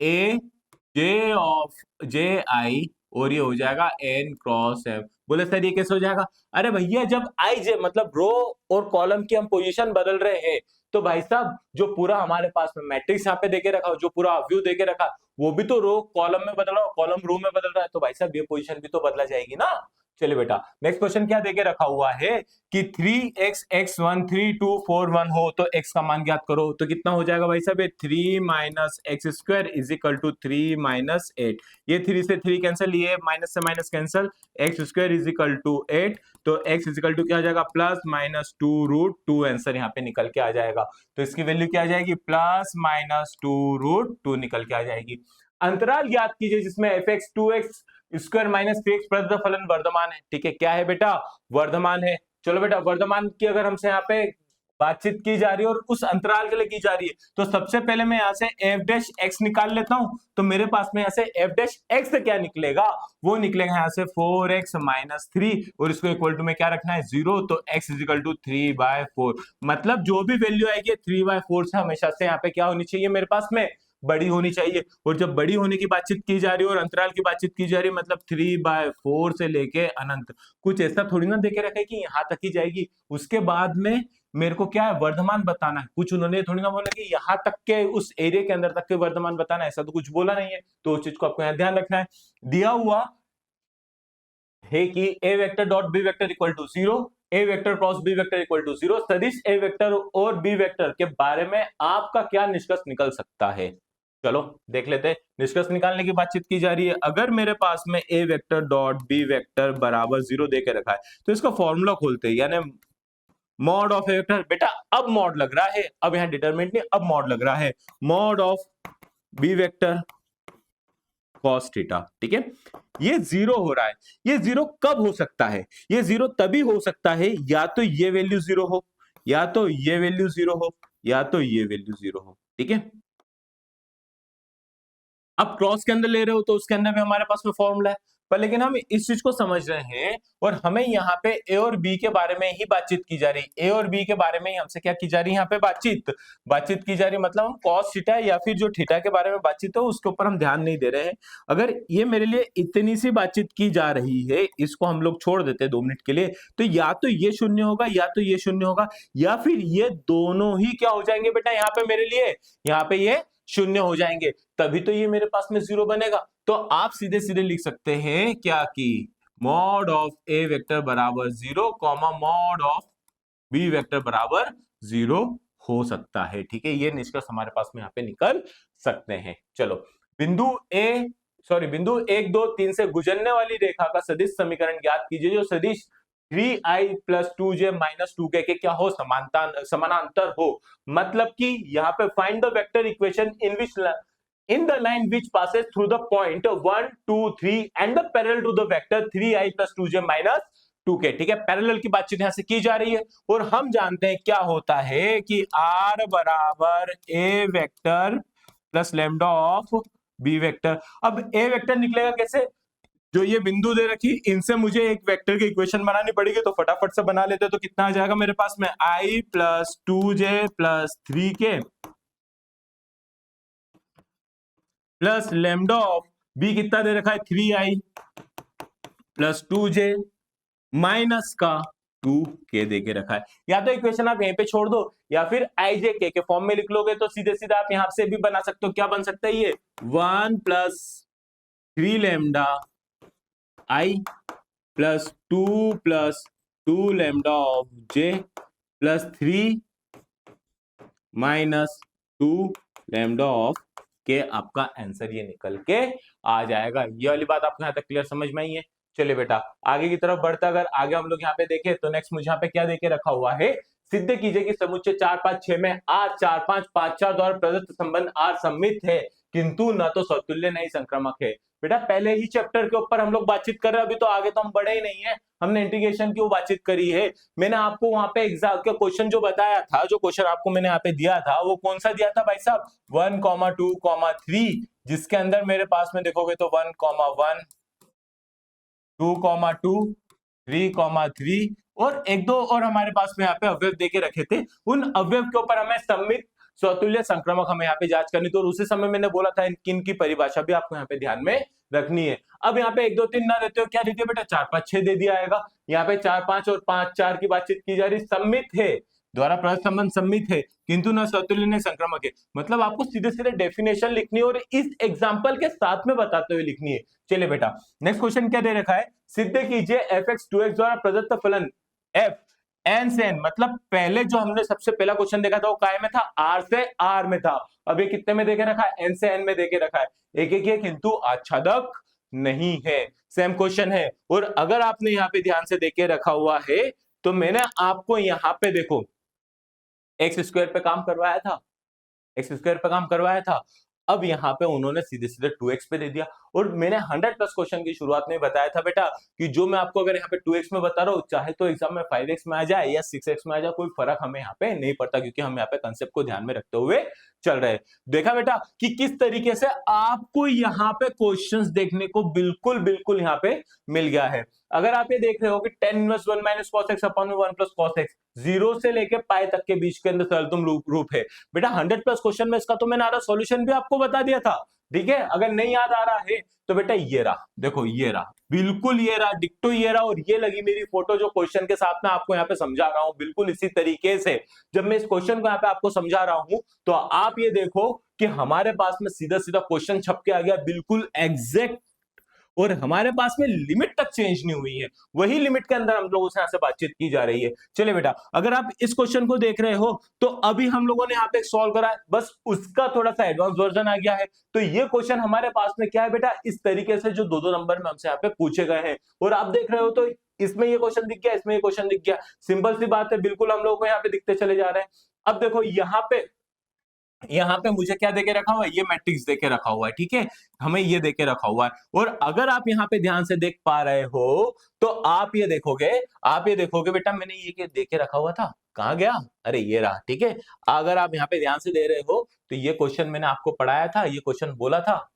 A J of Ji, और ये हो जाएगा n क्रॉस m। बोले सर ये कैसे हो जाएगा, अरे भैया जब आई जे मतलब रो और कॉलम की हम पोजीशन बदल रहे हैं, तो भाई साहब जो पूरा हमारे पास में मैट्रिक्स यहाँ पे देके रखा, जो पूरा व्यू देके रखा, वो भी तो रो कॉलम में बदल रहा है, कॉलम रो में बदल रहा है, तो भाई साहब ये पोजीशन भी तो बदला जाएगी ना। चलिए बेटा नेक्स्ट क्वेश्चन क्या देके रखा हुआ है कि 3x x1 3 2 4 1 हो तो x का मान ज्ञात करो, तो कितना हो जाएगा भाई साहब, 3 - x² = 3 - 8। ये 3 से 3 कैंसिल, ये माइनस से माइनस कैंसिल, x² = 8, तो x = क्या हो जाएगा, +-2 √2, आंसर यहाँ पे निकल के आ जाएगा। तो इसकी वैल्यू क्या आ जाएगी, +-2 √2 निकल के आ जाएगी। अंतराल ज्ञात कीजिए जिसमें fx 2x² - 3x प्रदत्त फलन वर्धमान है। ठीक है, क्या है बेटा, वर्धमान है। चलो बेटा वर्धमान की अगर हमसे यहाँ पे बातचीत की जा रही है और उस अंतराल के लिए की जा रही है, तो सबसे पहले मैं यहाँ से f' निकाल लेता हूं, तो मेरे पास में यहाँ से f' से क्या निकलेगा, वो निकलेगा यहाँ से 4x - 3, और इसको इक्वल टू में क्या रखना है, 0, तो x = 3/4, मतलब जो भी वैल्यू आएगी 3/4 से हमेशा से यहाँ पे क्या होनी चाहिए, मेरे पास में बड़ी होनी चाहिए। और जब बड़ी होने की बातचीत की जा रही है और अंतराल की बातचीत की जा रही है, मतलब 3/4 से लेके अनंत, कुछ ऐसा थोड़ी ना देके रखा है कि यहाँ तक ही जाएगी, उसके बाद में मेरे को क्या है, वर्धमान बताना है। कुछ उन्होंने थोड़ी ना बोला कि यहाँ तक के उस एरिया के अंदर तक के वर्धमान बताना है, ऐसा तो कुछ बोला नहीं है, तो उस चीज को आपको यहाँ ध्यान रखना है। दिया हुआ है कि a vector dot b vector equal to 0, a vector cross b vector equal to 0, सदिश a वेक्टर और b वेक्टर के बारे में आपका क्या निष्कर्ष निकल सकता है। चलो देख लेते हैं, निष्कर्ष निकालने की बातचीत की जा रही है। अगर मेरे पास में a vector dot b vector बराबर 0 देके रखा है, तो इसका फॉर्मूला खोलते हैं, यानी मॉड ऑफ ए वेक्टर, बेटा अब मॉड लग रहा है, अब यहां डिटरमिनेंट नहीं, अब मॉड लग रहा है, mod of B vector cos theta. ठीक है, ये जीरो हो रहा है। ये जीरो कब हो सकता है? ये जीरो तभी हो सकता है या तो ये वैल्यू जीरो हो, या तो ये वैल्यू जीरो हो, या तो ये वैल्यू जीरो हो। ठीक है, अब क्रॉस के अंदर ले रहे हो तो उसके अंदर भी हमारे पास में फॉर्मूला है, पर लेकिन हम इस चीज को समझ रहे हैं और हमें यहाँ पे ए और बी के बारे में ही बातचीत की जा रही है। ए और बी के बारे में ही हमसे क्या की जा रही है, यहाँ पे बातचीत की जा रही है। मतलब हम कॉस थीटा या फिर जो थीटा के बारे में बातचीत हो उसके ऊपर हम ध्यान नहीं दे रहे हैं। अगर ये मेरे लिए इतनी सी बातचीत की जा रही है, इसको हम लोग छोड़ देते हैं 2 मिनट के लिए, तो या तो ये शून्य होगा या तो ये शून्य होगा, या फिर ये दोनों ही क्या हो जाएंगे बेटा यहाँ पे मेरे लिए, यहाँ पे ये शून्य हो जाएंगे, तभी तो ये मेरे पास में जीरो बनेगा। तो आप सीधे सीधे लिख सकते हैं क्या कि मॉड ऑफ ए वेक्टर बराबर zero comma mod of B vector बराबर जीरो हो सकता है। ठीक है, ये निष्कर्ष हमारे पास में यहाँ पे निकल सकते हैं। चलो बिंदु बिंदु 1 2 3 से गुजरने वाली रेखा का सदिश समीकरण ज्ञात कीजिए जो सदिश 3i + 2j - 2k के क्या हो, समानांतर हो। मतलब कि यहाँ पे find the vector equation in the line which passes through the point 1 2 3 and the parallel to the vector 3i + 2j - 2k। ठीक है, पैरेलल की बातचीत यहां से की जा रही है और हम जानते हैं क्या होता है कि r बराबर a vector plus lambda of b vector. अब a वेक्टर निकलेगा कैसे? जो ये बिंदु दे रखी, इनसे मुझे एक वेक्टर की इक्वेशन बनानी पड़ेगी, तो फटाफट से बना लेते हैं। तो कितना आ जाएगा मेरे पास में, i + 2j + 3k plus lambda of b कितना दे रखा है, 3i + 2j माइनस का 2k दे के रखा है। या तो इक्वेशन आप यहीं पे छोड़ दो या फिर i j k के फॉर्म में लिख लोगे तो सीधे सीधे आप यहां से भी बना सकते हो। क्या बन सकता है ये, 1 + 3 lambda i + 2 + 2 lambda of j + 3 - 2 lambda of के, आपका आंसर ये निकल के आ जाएगा। ये वाली बात आपको यहाँ तक क्लियर समझ में आई है? चलिए बेटा आगे की तरफ बढ़ता, अगर आगे हम लोग यहाँ पे देखें तो नेक्स्ट मुझे यहाँ पे क्या देके रखा हुआ है, सिद्ध कीजिए कि समुच्चय 4 5 6 में r 4 5 5 4 द्वारा प्रदत्त संबंध r सममित है किंतु न तो समतुल्य नहीं संक्रामक है। बेटा पहले ही चैप्टर के ऊपर हम लोग बातचीत कर रहे हैं, अभी तो आगे तो हम बढ़े ही नहीं है, हमने इंटीग्रेशन की बातचीत करी है। मैंने आपको वहां पे एग्जाम का क्वेश्चन जो बताया था, जो क्वेश्चन आपको मैंने यहाँ पे दिया था, वो कौन सा दिया था भाई साहब, 1, 2, 3, जिसके अंदर मेरे पास में देखोगे तो 1, 1, 2, 2, 3, 3 और एक दो और हमारे पास में यहाँ पे अवयव देके रखे थे। उन अवयव के ऊपर हमें सममित स्वतुल्य संक्रामक हमें यहाँ पे जांच करनी थी और उसी समय मैंने बोला था किन की परिभाषा भी आपको यहाँ पे ध्यान में रखनी है। अब यहाँ पे 1 2 3 ना देते हो, क्या दे दिया बेटा, 4 5 6 दे दिया आएगा। यहाँ पे 4 5 और 5 4 की बातचीत की जा रही, सम्मित है, द्वारा प्रदत्त संबंध सम्मित है किंतु न स्वतुल्य न संक्रामक है। मतलब आपको सीधे सीधे डेफिनेशन लिखनी है और इस एग्जाम्पल के साथ में बताते हुए लिखनी है। चलिए बेटा नेक्स्ट क्वेश्चन क्या दे रखा है, सिद्ध कीजिए f(x) 2x द्वारा प्रदत्त फलन f n से n, मतलब पहले जो हमने सबसे पहला क्वेश्चन देखा था वो काय में था, r से r में था। अब ये कितने में देके रखा है, n से n में देके रखा है। एक एक है किंतु आच्छादक नहीं है, सेम क्वेश्चन है। और अगर आपने यहाँ पे ध्यान से देके रखा हुआ है तो मैंने आपको यहाँ पे देखो x² पे काम करवाया था, x² पे काम करवाया था। अब यहाँ पे उन्होंने सीधे सीधे 2x पे दे दिया और मैंने 100+ क्वेश्चन की शुरुआत में बताया था बेटा कि जो मैं आपको अगर यहाँ पे 2x में बता रहा हूँ, चाहे तो एग्जाम में 5x में आ जाए या 6x में आ जाए, कोई फर्क हमें यहाँ पे नहीं पड़ता क्योंकि हम यहाँ पे कंसेप्ट को ध्यान में रखते हुए चल रहे हैं। देखा बेटा कि किस तरीके से आपको यहाँ पे क्वेश्चंस देखने को बिल्कुल बिल्कुल यहाँ पे मिल गया है। अगर आप ये देख रहे हो कि tan - 1 - cos x / 1 + cos x 0 से लेके पाई तक के बीच के अंदर सरलतम रूप है बेटा। 100+ क्वेश्चन में इसका तो मैंने आधा सॉल्यूशन भी आपको बता दिया था, ठीक है। अगर नहीं याद आ रहा है तो बेटा ये रहा, देखो ये रहा, बिल्कुल ये रहा, डिक्टो ये रहा और ये लगी मेरी फोटो जो क्वेश्चन के साथ में आपको यहाँ पे समझा रहा हूं। बिल्कुल इसी तरीके से जब मैं इस क्वेश्चन को यहाँ पे आपको समझा रहा हूं तो आप ये देखो कि हमारे पास में सीधा सीधा क्वेश्चन छप के आ गया, बिल्कुल एग्जैक्ट, और हमारे पास में लिमिट तक चेंज नहीं हुई है, वही लिमिट के अंदर हम लोगों से यहाँ से बातचीत की जा रही है। चलिए बेटा अगर आप इस क्वेश्चन को देख रहे हो तो अभी हम लोगों ने यहाँ पे सॉल्व करा है, बस उसका थोड़ा सा एडवांस वर्जन आ गया है। तो ये क्वेश्चन हमारे पास में क्या है बेटा, इस तरीके से जो 2-2 नंबर में हमसे यहाँ पे पूछे गए हैं और आप देख रहे हो तो इसमें ये क्वेश्चन दिख गया, इसमें ये क्वेश्चन दिख गया, सिंपल सी बात है, बिल्कुल हम लोग को यहाँ पे दिखते चले जा रहे हैं। अब देखो यहाँ पे मुझे क्या देके रखा हुआ है, ये मैट्रिक्स देके रखा हुआ है, ठीक है, हमें ये देके रखा हुआ है। और अगर आप यहाँ पे ध्यान से देख पा रहे हो तो आप ये देखोगे बेटा मैंने ये देके रखा हुआ था, कहाँ गया, अरे ये रहा, ठीक है। अगर आप यहाँ पे ध्यान से दे रहे हो तो ये क्वेश्चन मैंने आपको पढ़ाया था, ये क्वेश्चन बोला था,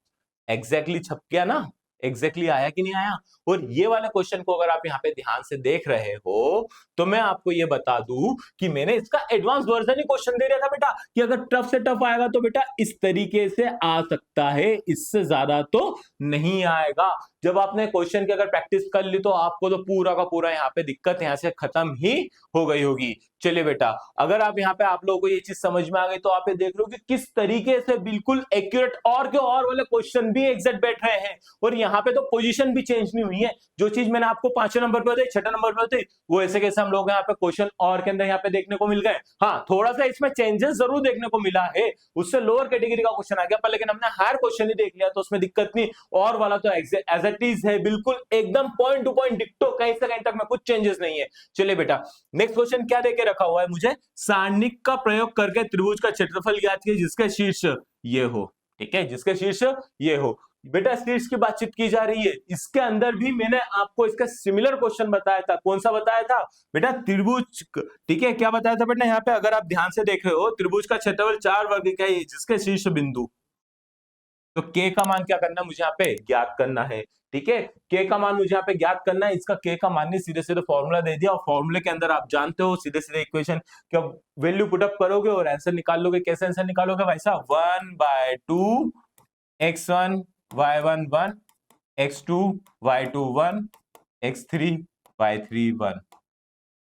एग्जैक्टली छप गया ना, एग्जैक्टली आया कि नहीं आया। और ये वाले क्वेश्चन को अगर आप यहाँ पे ध्यान से देख रहे हो तो मैं आपको ये बता दूं कि मैंने इसका एडवांस वर्जन ही क्वेश्चन दे दिया था बेटा, कि अगर टफ से टफ आएगा तो बेटा इस तरीके से आ सकता है, इससे ज्यादा तो नहीं आएगा। जब आपने क्वेश्चन की अगर प्रैक्टिस कर ली तो आपको तो पूरा का पूरा यहाँ पे दिक्कत यहाँ से खत्म ही हो गई होगी। चलिए बेटा, अगर आप यहाँ पे आप लोगों को ये चीज समझ में आ गई तो आप ये देख लो कि किस तरीके से बिल्कुल एक्यूरेट और के और वाले क्वेश्चन भी एग्जैक्ट बैठ रहे हैं, और यहाँ पे तो पोजीशन भी चेंज नहीं हुई है। जो चीज मैंने आपको 5वें नंबर पे बताई, 6ठे नंबर पे बताई, वो ऐसे कैसे हम लोग यहाँ पे क्वेश्चन और के अंदर यहाँ पे देखने को मिल गए। हाँ, थोड़ा सा इसमें चेंजेस जरूर देखने को मिला है, उससे लोअर कैटेगरी का क्वेश्चन आ गया, पर लेकिन हमने हायर क्वेश्चन ही देख लिया तो उसमें दिक्कत नहीं। और वाला तो एज इट इज है, बिल्कुल एकदम पॉइंट टू पॉइंट डिक्टो, कहीं से कहीं तक में कुछ चेंजेस नहीं है। चलिए बेटा, नेक्स्ट क्वेश्चन क्या देके रखा हुआ है मुझे, सारणिक का प्रयोग करके त्रिभुज का क्षेत्रफल ज्ञात कीजिए जिसके शीर्ष ये हो, ठीक है, जिसके शीर्ष ये हो। बेटा शीर्ष की बातचीत की जा रही है, इसके अंदर भी मैंने आपको इसका सिमिलर क्वेश्चन बताया था। कौन सा बताया था बेटा, त्रिभुज, ठीक है, क्या बताया था बेटा, यहाँ पे अगर आप ध्यान से देख रहे हो, त्रिभुज का क्षेत्रफल 4 वर्ग इकाई है जिसके शीर्ष बिंदु, तो के का मान क्या करना है मुझे यहाँ पे ज्ञात करना है, ठीक है, के का मान मुझे यहाँ पे ज्ञात करना है। इसका के का मान नहीं, सीधे सीधे फॉर्मूला दे दिया, और फॉर्मूले के अंदर आप जानते हो सीधे सीधे इक्वेशन क्या वैल्यू पुटअप करोगे और आंसर निकाल लोगे। कैसे आंसर निकालोगे भाई साहब, 1/2 x1 y1 1 x2 y2 1 x3 y3 1,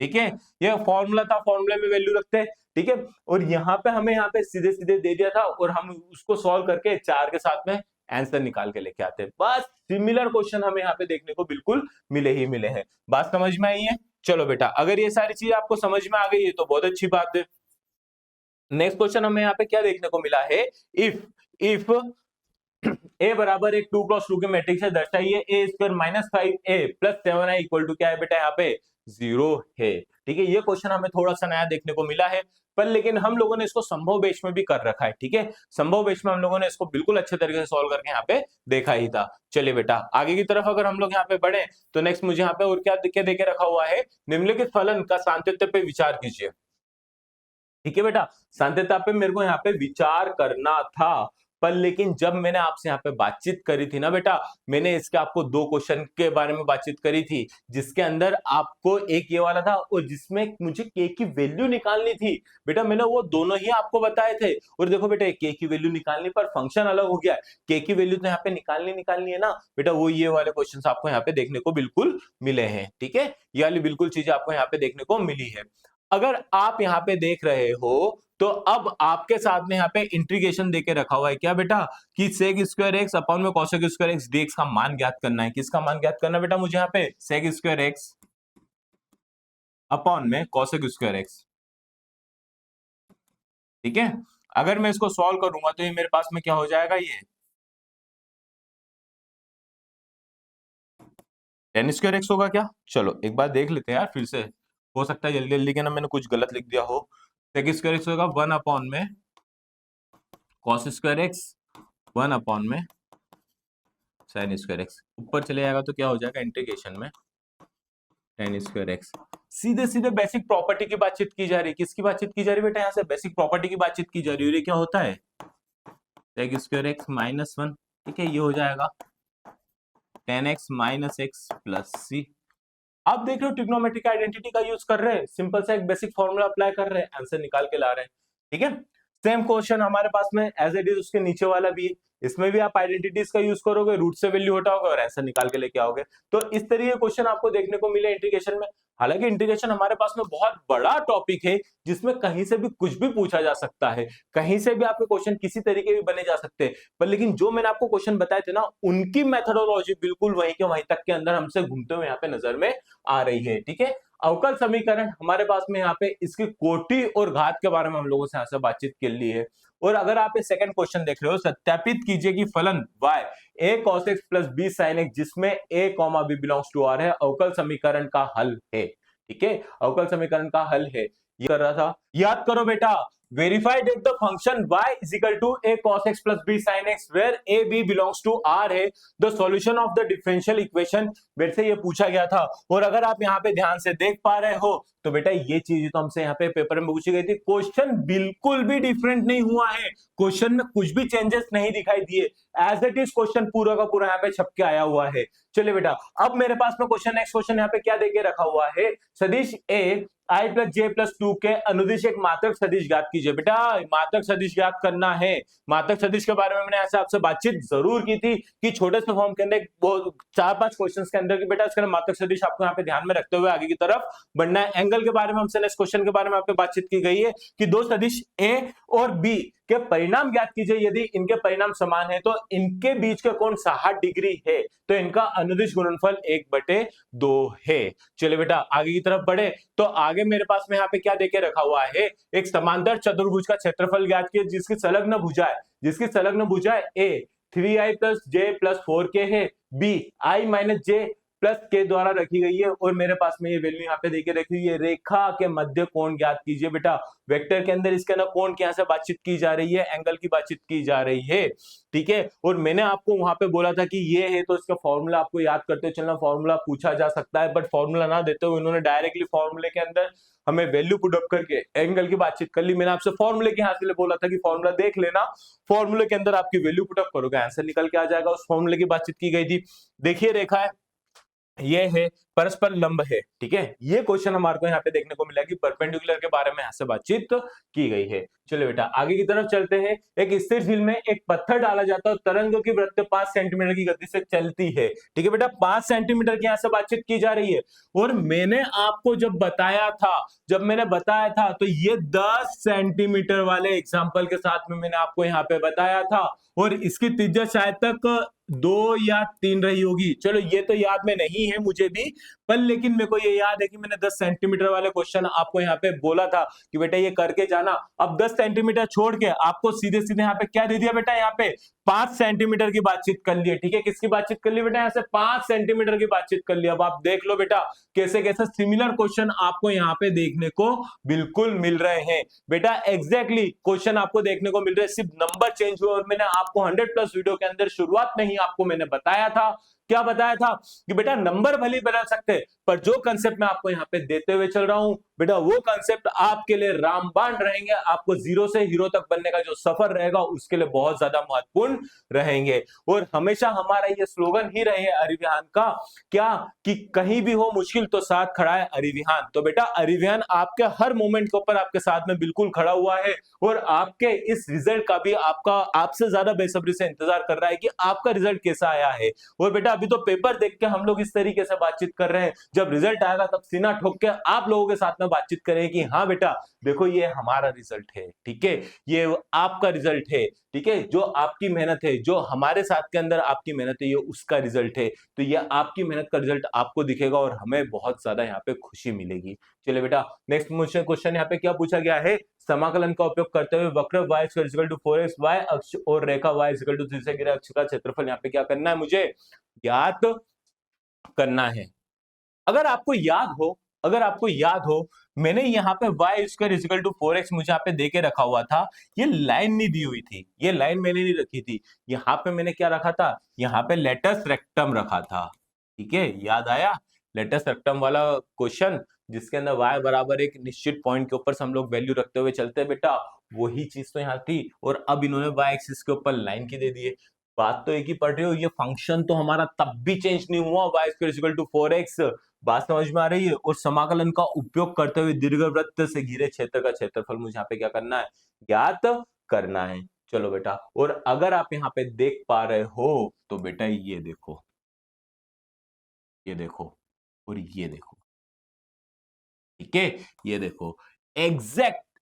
ठीक है, ये फॉर्मूला था, फॉर्मूले में वैल्यू रखते हैं, ठीक है। और यहाँ पे हमें यहाँ पे सीधे सीधे दे दिया था और हम उसको सॉल्व करके 4 के साथ में आंसर निकाल के लेके आते हैं। बस सिमिलर क्वेश्चन हमें यहाँ पे देखने को बिल्कुल मिले ही मिले हैं। बात समझ में आई है? चलो बेटा, अगर ये सारी चीज आपको समझ में आ गई है तो बहुत अच्छी बात है। नेक्स्ट क्वेश्चन हमें यहाँ पे क्या देखने को मिला है, इफ ए बराबर एक 2 क्रॉस 2 के मैट्रिक्स है, दर्शाइए A square minus 5a plus 7i equal to क्या है बेटा, यहाँ पे 0 है, ठीक है। ये क्वेश्चन हमें थोड़ा सा नया देखने को मिला है, पर लेकिन हम लोगों ने इसको संभव बेस में भी कर रखा है, ठीक है, संभव बेस में हम लोगों ने इसको बिल्कुल अच्छे तरीके से सॉल्व करके यहाँ पे देखा ही था। चलिए बेटा, आगे की तरफ अगर हम लोग यहाँ पे बढ़े तो नेक्स्ट मुझे यहाँ पे और क्या देके रखा हुआ है, निम्नलिखित फलन का सांतत्य पे विचार कीजिए, ठीक है बेटा। सांतत्य पे मेरे को यहाँ पे विचार करना था, पर लेकिन जब मैंने आपसे यहाँ पे बातचीत करी थी ना बेटा, मैंने इसके आपको 2 क्वेश्चन के बारे में बातचीत करी थी, जिसके अंदर आपको एक ये वाला था और जिसमें मुझे के की वैल्यू निकालनी थी बेटा, मैंने वो दोनों ही आपको बताए थे। और देखो बेटा, के की वैल्यू निकालनी पर फंक्शन अलग हो गया है, के की वैल्यू तो यहाँ पे निकालनी है ना बेटा, वो ये वाले क्वेश्चन आपको यहाँ पे देखने को बिल्कुल मिले हैं, ठीक है, ये वाली बिल्कुल चीजें आपको यहाँ पे देखने को मिली है। अगर आप यहाँ पे देख रहे हो तो अब आपके साथ में यहाँ पे इंटीग्रेशन देके रखा हुआ है क्या बेटा, कि सेक स्क्वायर एक्स अपॉन में कॉसेक स्क्वायर एक्स डीएक्स का मान ज्ञात करना है। किसका मान ज्ञात करना है बेटा मुझे यहाँ पे, सेक स्क्वायर एक्स अपॉन में कॉसेक स्क्वायर एक्स, ठीक है। अगर मैं इसको सॉल्व करूंगा तो ये मेरे पास में क्या हो जाएगा, ये टेन स्क्वायर एक्स होगा क्या। चलो एक बार देख लेते हैं यार फिर से, हो सकता है जल्दी जल्दी के ना मैंने कुछ गलत लिख दिया हो। सेक स्क्वायर एक्स होगा 1 अपॉन में कॉस स्क्वायर एक्स 1 अपॉन में साइन स्क्वायर एक्स, ऊपर चले जाएगा तो क्या हो जाएगा इंटीग्रेशन में टेन स्क्वायर एक्स। सीधे सीधे बेसिक प्रॉपर्टी की बातचीत की जा रही है। किसकी बातचीत की जा रही है बेटा, यहाँ से बेसिक प्रॉपर्टी की बातचीत की जा रही है। ये क्या होता है, सेक स्क्वायर एक्स माइनस 1, ठीक है, ये हो जाएगा 10x माइनस एक्स प्लस सी। आप देख रहे हो ट्रिग्नोमेट्रिक आइडेंटिटी का यूज कर रहे हैं, सिंपल सा एक बेसिक फॉर्मूला अप्लाई कर रहे हैं, आंसर निकाल के ला रहे हैं, ठीक है। सेम क्वेश्चन हमारे पास में एज इट इज उसके नीचे वाला भी है, इसमें भी आप आइडेंटिटीज का यूज करोगे, रूट से वैल्यू हटाओगे और आंसर निकाल के लेके आओगे। तो इस तरीके के क्वेश्चन आपको देखने को मिले इंटीग्रेशन में। हालांकि इंटीग्रेशन हमारे पास में बहुत बड़ा टॉपिक है, जिसमें कहीं से भी कुछ भी पूछा जा सकता है, कहीं से भी आपके क्वेश्चन किसी तरीके भी बने जा सकते हैं, पर लेकिन जो मैंने आपको क्वेश्चन बताए थे ना, उनकी मेथोडोलॉजी बिल्कुल वहीं के वहीं तक के अंदर हमसे घूमते हुए यहाँ पे नजर में आ रही है, ठीक है। अवकल समीकरण हमारे पास में यहाँ पे इसकी कोटि और घात के बारे में हम लोगों से यहाँ से बातचीत कर ली है, और अगर आप ये सेकंड क्वेश्चन देख रहे हो, सत्यापित कीजिए कि फलन y a cos x plus b sin x जिसमें a comma b belongs to r है अवकल समीकरण का हल है। ठीक है, अवकल समीकरण का हल है, ये कर रहा था। याद करो बेटा, verify that the function y is equal to a cos x plus b sin x where a b belongs to r है the solution of the differential equation. बेटा से ये पूछा गया था, और अगर आप यहाँ पे ध्यान से देख पा रहे हो तो बेटा ये चीज तो हमसे यहाँ पे पेपर में पूछी गई थी। क्वेश्चन बिल्कुल भी डिफरेंट नहीं हुआ है, क्वेश्चन में कुछ भी चेंजेस नहीं दिखाई दिए, एज इट इज क्वेश्चन पूरा का पूरा यहाँ पे छप के आया हुआ है। चलिए बेटा, अब मेरे पास में क्वेश्चन नेक्स्ट क्वेश्चन यहाँ पे क्या देके रखा हुआ है, सदिश ए आई प्लस जे प्लस 2 के अनुदिश एक मात्रक सदिश ज्ञात कीजिए। बेटा मात्रक सदिश ज्ञात करना है, मात्रक सदिश के बारे में मैंने ऐसे आपसे बातचीत जरूर की थी कि छोटे से फॉर्म के अंदर 4-5 क्वेश्चंस के अंदर की बेटा इसके मात्रक सदिश आपको यहाँ पे ध्यान में रखते हुए आगे की तरफ बढ़ना है। एंगल के बारे में हमसे नेक्स्ट क्वेश्चन के बारे में आपसे बातचीत की गई है कि दो सदिश ए और बी के परिणाम ज्ञात कीजिए, यदि इनके परिणाम समान है तो इनके बीच का कोण 60 डिग्री है तो इनका अनुदिश गुणनफल 1/2 है। चलिए बेटा आगे की तरफ बढ़े, तो आगे मेरे पास में यहाँ पे क्या देके रखा हुआ है, एक समांतर चतुर्भुज का क्षेत्रफल ज्ञात कीजिए जिसकी संलग्न भुजा ए 3i प्लस जे प्लस 4k है, b i minus j plus के द्वारा रखी गई है, और मेरे पास में ये वैल्यू यहाँ पे देके रखी हुई है। रेखा के मध्य कोण ज्ञात कीजिए। बेटा वेक्टर के अंदर इसके अंदर कोण की यहाँ से बातचीत की जा रही है, एंगल की बातचीत की जा रही है। ठीक है, और मैंने आपको वहां पे बोला था कि ये है तो इसका फॉर्मूला आपको याद करते चलना, फॉर्मूला पूछा जा सकता है, बट फॉर्मूला ना देते हुए इन्होंने डायरेक्टली फॉर्मूले के अंदर हमें वैल्यू पुट अप करके एंगल की बातचीत कर ली। मैंने आपसे फॉर्मूले के हाथ से बोला था कि फॉर्मूला देख लेना, फॉर्मूले के अंदर आपकी वैल्यू पुट अप करोगे आंसर निकल के आ जाएगा। उस फॉर्मूले की बातचीत की गई थी। देखिए रेखा है, ये है परस्पर लंब है। ठीक है, ये क्वेश्चन हमारे को यहाँ पे देखने को मिला कि परपेंडिकुलर के बारे में ऐसे बातचीत की गई है। चलो बेटा आगे की तरफ चलते हैं। एक स्थिर झील में एक पत्थर डाला जाता है, तरंगों की वृत्ति 5 सेंटीमीटर की गति से चलती है। ठीक है बेटा, 5 सेंटीमीटर की यहाँ से बातचीत की जा रही है, और मैंने आपको जब मैंने बताया था तो ये 10 सेंटीमीटर वाले एग्जाम्पल के साथ में मैंने आपको यहाँ पे बताया था, और इसकी त्रिज्या शायद तक 2 या 3 रही होगी। चलो ये तो याद में नहीं है मुझे भी, पर लेकिन मेरे को ये याद है कि मैंने 10 सेंटीमीटर वाले क्वेश्चन आपको यहाँ पे बोला था कि बेटा ये करके जाना। अब 10 सेंटीमीटर छोड़ के आपको सीधे सीधे यहाँ पे क्या दे दिया बेटा, यहाँ पे 5 सेंटीमीटर की बातचीत कर ली है। ठीक है, किसकी बातचीत कर ली बेटा, यहाँ से 5 सेंटीमीटर की बातचीत कर ली। अब आप देख लो बेटा कैसे कैसे सिमिलर क्वेश्चन आपको यहाँ पे देखने को बिल्कुल मिल रहे हैं। बेटा एग्जैक्टली क्वेश्चन आपको देखने को मिल रहे हैं, सिर्फ नंबर चेंज हुए। और मैंने आपको 100+ वीडियो के अंदर शुरुआत में ही आपको मैंने बताया था, क्या बताया था कि बेटा नंबर भले बदल सकते हैं, पर जो कंसेप्ट मैं आपको यहाँ पे देते हुए चल रहा हूं बेटा वो कंसेप्ट आपके लिए रामबाण रहेंगे। आपको जीरो से हीरो तक बनने का जो सफर रहेगा उसके लिए बहुत ज्यादा महत्वपूर्ण रहेंगे। और हमेशा हमारा ये स्लोगन ही रहे अरिविहान का, क्या कि कहीं भी हो मुश्किल तो साथ खड़ा है अरिविहान। तो बेटा अरिविहान आपके हर मोमेंट के ऊपर आपके साथ में बिल्कुल खड़ा हुआ है, और आपके इस रिजल्ट का भी आपसे ज्यादा बेसब्री से इंतजार कर रहा है कि आपका रिजल्ट कैसा आया है। और बेटा अभी तो पेपर देख के हम लोग इस तरीके से बातचीत कर रहे हैं, जब रिजल्ट आएगा तब सीना ठोक के आप लोगों के साथ में बातचीत करें कि हाँ बेटा देखो ये हमारा रिजल्ट है। ठीक है, ये आपका रिजल्ट है। ठीक है, जो आपकी मेहनत है, जो हमारे साथ के अंदर आपकी मेहनत है, ये उसका रिजल्ट है। तो ये आपकी मेहनत का रिजल्ट आपको दिखेगा और हमें बहुत ज्यादा यहाँ पे खुशी मिलेगी। चलिए बेटा नेक्स्ट क्वेश्चन यहाँ पे क्या पूछा गया है, समाकलन का उपयोग करते हुए वक्र y = 4x y अक्ष और रेखा y = 3 से घिरे अक्ष का क्षेत्रफल यहाँ पे क्या करना है, मुझे ज्ञात करना है। अगर आपको याद हो मैंने यहाँ पे y = 4x मुझे यहाँ पे देके रखा हुआ था, ये लाइन नहीं दी हुई थी, ये लाइन मैंने नहीं रखी थी। यहाँ पे मैंने क्या रखा था, यहाँ पे लेटस रेक्टम रखा था। ठीक है, याद आया लेटस रेक्टम वाला क्वेश्चन, जिसके अंदर y बराबर एक निश्चित पॉइंट के ऊपर से हम लोग वैल्यू रखते हुए चलते हैं बेटा, वही चीज तो यहाँ थी। और अब इन्होंने y एक्सिस के ऊपर लाइन की दे दी है। बात तो एक ही पढ़ रहे हो, ये फंक्शन तो हमारा तब भी चेंज नहीं हुआ, y = 4x। बात समझ में आ रही है। और समाकलन का उपयोग करते हुए दीर्घवृत्त से घिरे क्षेत्र का क्षेत्रफल मुझे यहाँ पे क्या करना है, ज्ञात करना है। चलो बेटा, और अगर आप यहाँ पे देख पा रहे हो तो बेटा ये देखो, ये देखो और ये देखो। ठीक है, ये देखो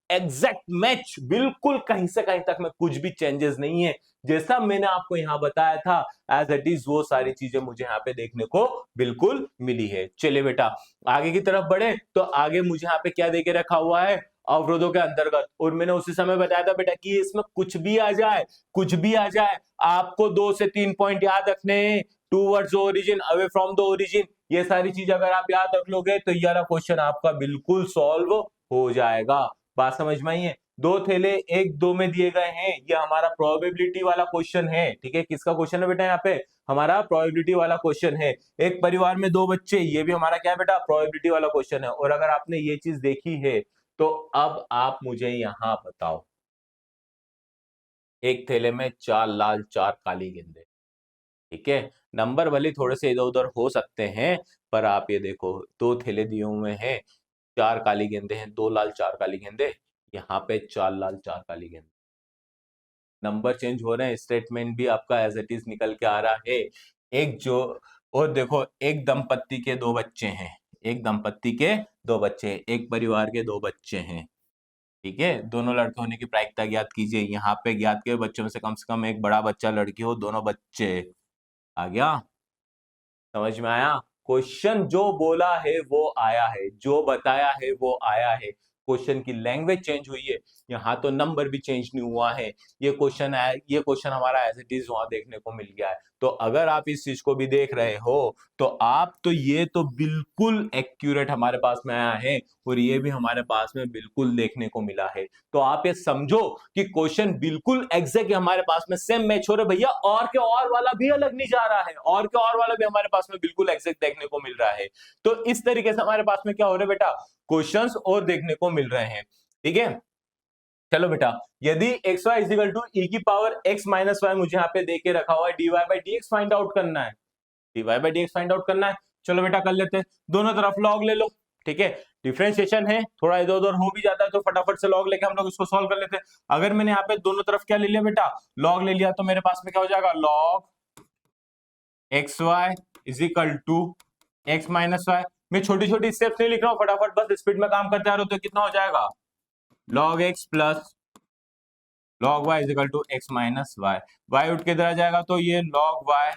एग्जैक्ट मैच, बिल्कुल कहीं से कहीं तक में कुछ भी चेंजेस नहीं है। जैसा मैंने आपको यहाँ बताया था एज इट इज वो सारी चीजें मुझे यहाँ पे देखने को बिल्कुल मिली है। चलिए बेटा आगे की तरफ बढ़े, तो आगे मुझे यहाँ पे क्या देके रखा हुआ है, अवरोधों के अंतर्गत। और मैंने उसी समय बताया था बेटा कि इसमें कुछ भी आ जाए, कुछ भी आ जाए, आपको 2 से 3 पॉइंट याद रखने हैं, towards origin, away from the origin. ये सारी चीज अगर आप याद रख लोगे तो ये वाला क्वेश्चन आपका बिल्कुल सॉल्व हो जाएगा। बात समझ में आई है? 2 थैले 1 2 में दिए गए हैं, ये हमारा प्रोबेबिलिटी वाला क्वेश्चन है। ठीक है, किसका क्वेश्चन है बेटा? यहाँ पे हमारा प्रोबेबिलिटी वाला क्वेश्चन है। एक परिवार में 2 बच्चे, ये भी हमारा क्या है बेटा? प्रोबेबिलिटी वाला क्वेश्चन है। और अगर आपने ये चीज देखी है तो अब आप मुझे यहां बताओ, एक थैले में 4 लाल 4 काली गेंदें। ठीक है, नंबर भले थोड़े से इधर उधर हो सकते हैं, पर आप ये देखो 2 थैले दिए हुए हैं, 4 काली गेंदें हैं, 2 लाल 4 काली गेंदें, यहाँ पे 4 लाल 4 काली गेंदें। नंबर चेंज हो रहे हैं, स्टेटमेंट भी आपका एज इट इज निकल के आ रहा है। एक जो, और देखो एक दंपत्ति के 2 बच्चे हैं, एक दंपत्ति के 2 बच्चे हैं, एक परिवार के 2 बच्चे हैं। ठीक है, दोनों लड़के होने की प्रायिकता ज्ञात कीजिए। यहाँ पे ज्ञात के बच्चों में से कम एक बड़ा बच्चा लड़की हो, दोनों बच्चे। आ गया? समझ में आया? क्वेश्चन जो बोला है वो आया है, जो बताया है वो आया है। क्वेश्चन की लैंग्वेज चेंज हुई है, यहाँ तो नंबर भी चेंज नहीं हुआ है। ये क्वेश्चन है, ये क्वेश्चन हमारा एज इट इज वहां देखने को मिल गया है। तो अगर आप इस चीज को भी देख रहे हो तो आप तो ये तो बिल्कुल एक्यूरेट हमारे पास में आया है, और ये भी हमारे पास में बिल्कुल देखने को मिला है। तो आप ये समझो कि क्वेश्चन बिल्कुल एग्जैक्ट हमारे पास में सेम मैच हो रहे भैया, और के और वाला भी अलग नहीं जा रहा है, और के और वाला भी हमारे पास में बिल्कुल एग्जैक्ट देखने को मिल रहा है। तो इस तरीके से हमारे पास में क्या हो रहा है बेटा? क्वेश्चंस और देखने को मिल रहे हैं। ठीक है, चलो बेटा, यदि एक्स वाई इजिकल टू ई की पावर एक्स माइनस वाई मुझे यहाँ पे दे के रखा हुआ है, d Y by D x find out करना है, d Y by D x find out करना है। चलो बेटा कर लेते हैं, दोनों तरफ लॉग ले लो। ठीक है, डिफरेंशिएशन है, थोड़ा इधर उधर हो भी जाता है तो फटाफट से लॉग लेके हम लोग इसको सॉल्व कर लेते हैं। अगर मैंने यहाँ पे दोनों तरफ क्या ले लिया बेटा? लॉग ले लिया, तो मेरे पास में क्या हो जाएगा? Log x y is equal to x minus y. मैं छोटी छोटी स्टेप्स नहीं लिख रहा हूँ, फटाफट बस स्पीड में काम करते आ रहे हो। तो कितना हो जाएगा? Log X plus log Y is equal to x minus Y. Y उठ के इधर आ जाएगा, तो ये log Y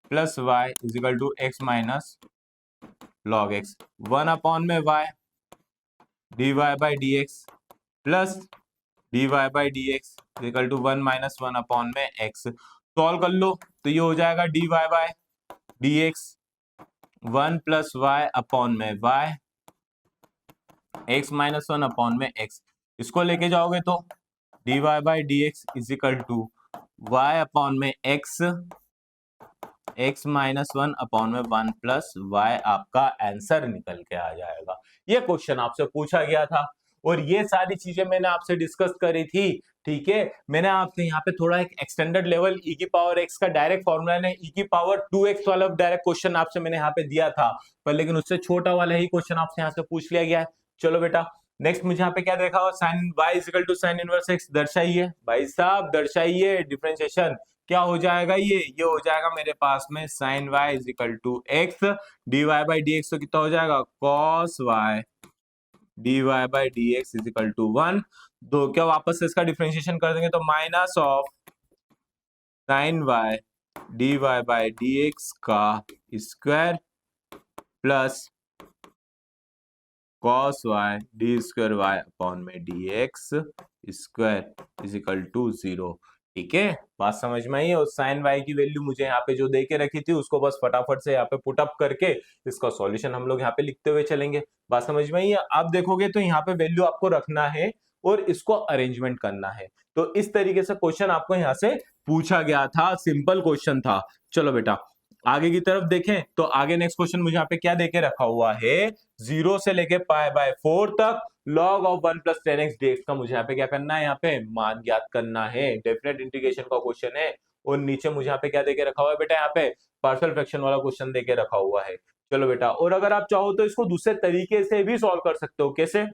plus Y is equal to x minus log X. 1 upon में Y D Y by D X plus D Y by D x is equal to 1 minus 1 upon में X. Solve कर लो तो ये हो जाएगा D Y by D X 1 plus Y upon में y x minus 1 upon में एक्स। इसको लेके जाओगे तो d Y by D x is equal to y upon में एक्स एक्स माइनस 1 अपॉन में 1 प्लस वाई आपका आंसर निकल के आ जाएगा। ये क्वेश्चन आपसे पूछा गया था और ये सारी चीजें मैंने आपसे डिस्कस करी थी। ठीक है, मैंने आपसे यहाँ पे थोड़ा एक एक्सटेंडेड लेवल ई की पावर एक्स का डायरेक्ट फॉर्मूला ने ई की पावर 2x वाला डायरेक्ट क्वेश्चन आपसे मैंने यहाँ पे दिया था, पर लेकिन उससे छोटा वाला ही क्वेश्चन आपसे यहाँ से पूछ लिया गया है। चलो बेटा, नेक्स्ट मुझे यहाँ पे क्या देखा हो? Sine Y equal to sine inverse X दर्शाइए। भाई साहब दर्शाइए, डिफरेंशिएशन क्या हो जाएगा? ये हो जाएगा मेरे पास में sine y is equal to x d Y by D x. तो कितना हो जाएगा? Cos y D Y by D x is equal to 1। तो क्या वापस से इसका डिफरेंशिएशन कर देंगे तो minus of sine Y D Y by D X का square plus cos y D square Y upon में D X square is equal to 0। ठीक है, बात समझ में आई है? और साइन y की वैल्यू मुझे यहाँ पे जो दे के रखी थी उसको बस फटाफट से यहाँ पे पुट अप करके इसका सॉल्यूशन हम लोग यहाँ पे लिखते हुए चलेंगे। बात समझ में आई है? आप देखोगे तो यहाँ पे वैल्यू आपको रखना है और इसको अरेंजमेंट करना है। तो इस तरीके से क्वेश्चन आपको यहाँ से पूछा गया था, सिंपल क्वेश्चन था। चलो बेटा आगे की तरफ देखें तो आगे नेक्स्ट क्वेश्चन मुझे यहाँ पे क्या देके रखा हुआ है? 0 से लेके पाई बाय 4 तक log of 1 plus 10x dx का मुझे यहाँ पे क्या करना है? यहाँ पे मान ज्ञात करना है। डेफिनेट इंटीग्रेशन का क्वेश्चन है और नीचे मुझे यहाँ पे क्या देके रखा हुआ है बेटा? यहाँ पे पार्शियल फ्रैक्शन वाला क्वेश्चन देके रखा हुआ है। चलो बेटा, और अगर आप चाहो तो इसको दूसरे तरीके से भी सॉल्व कर सकते हो। कैसे?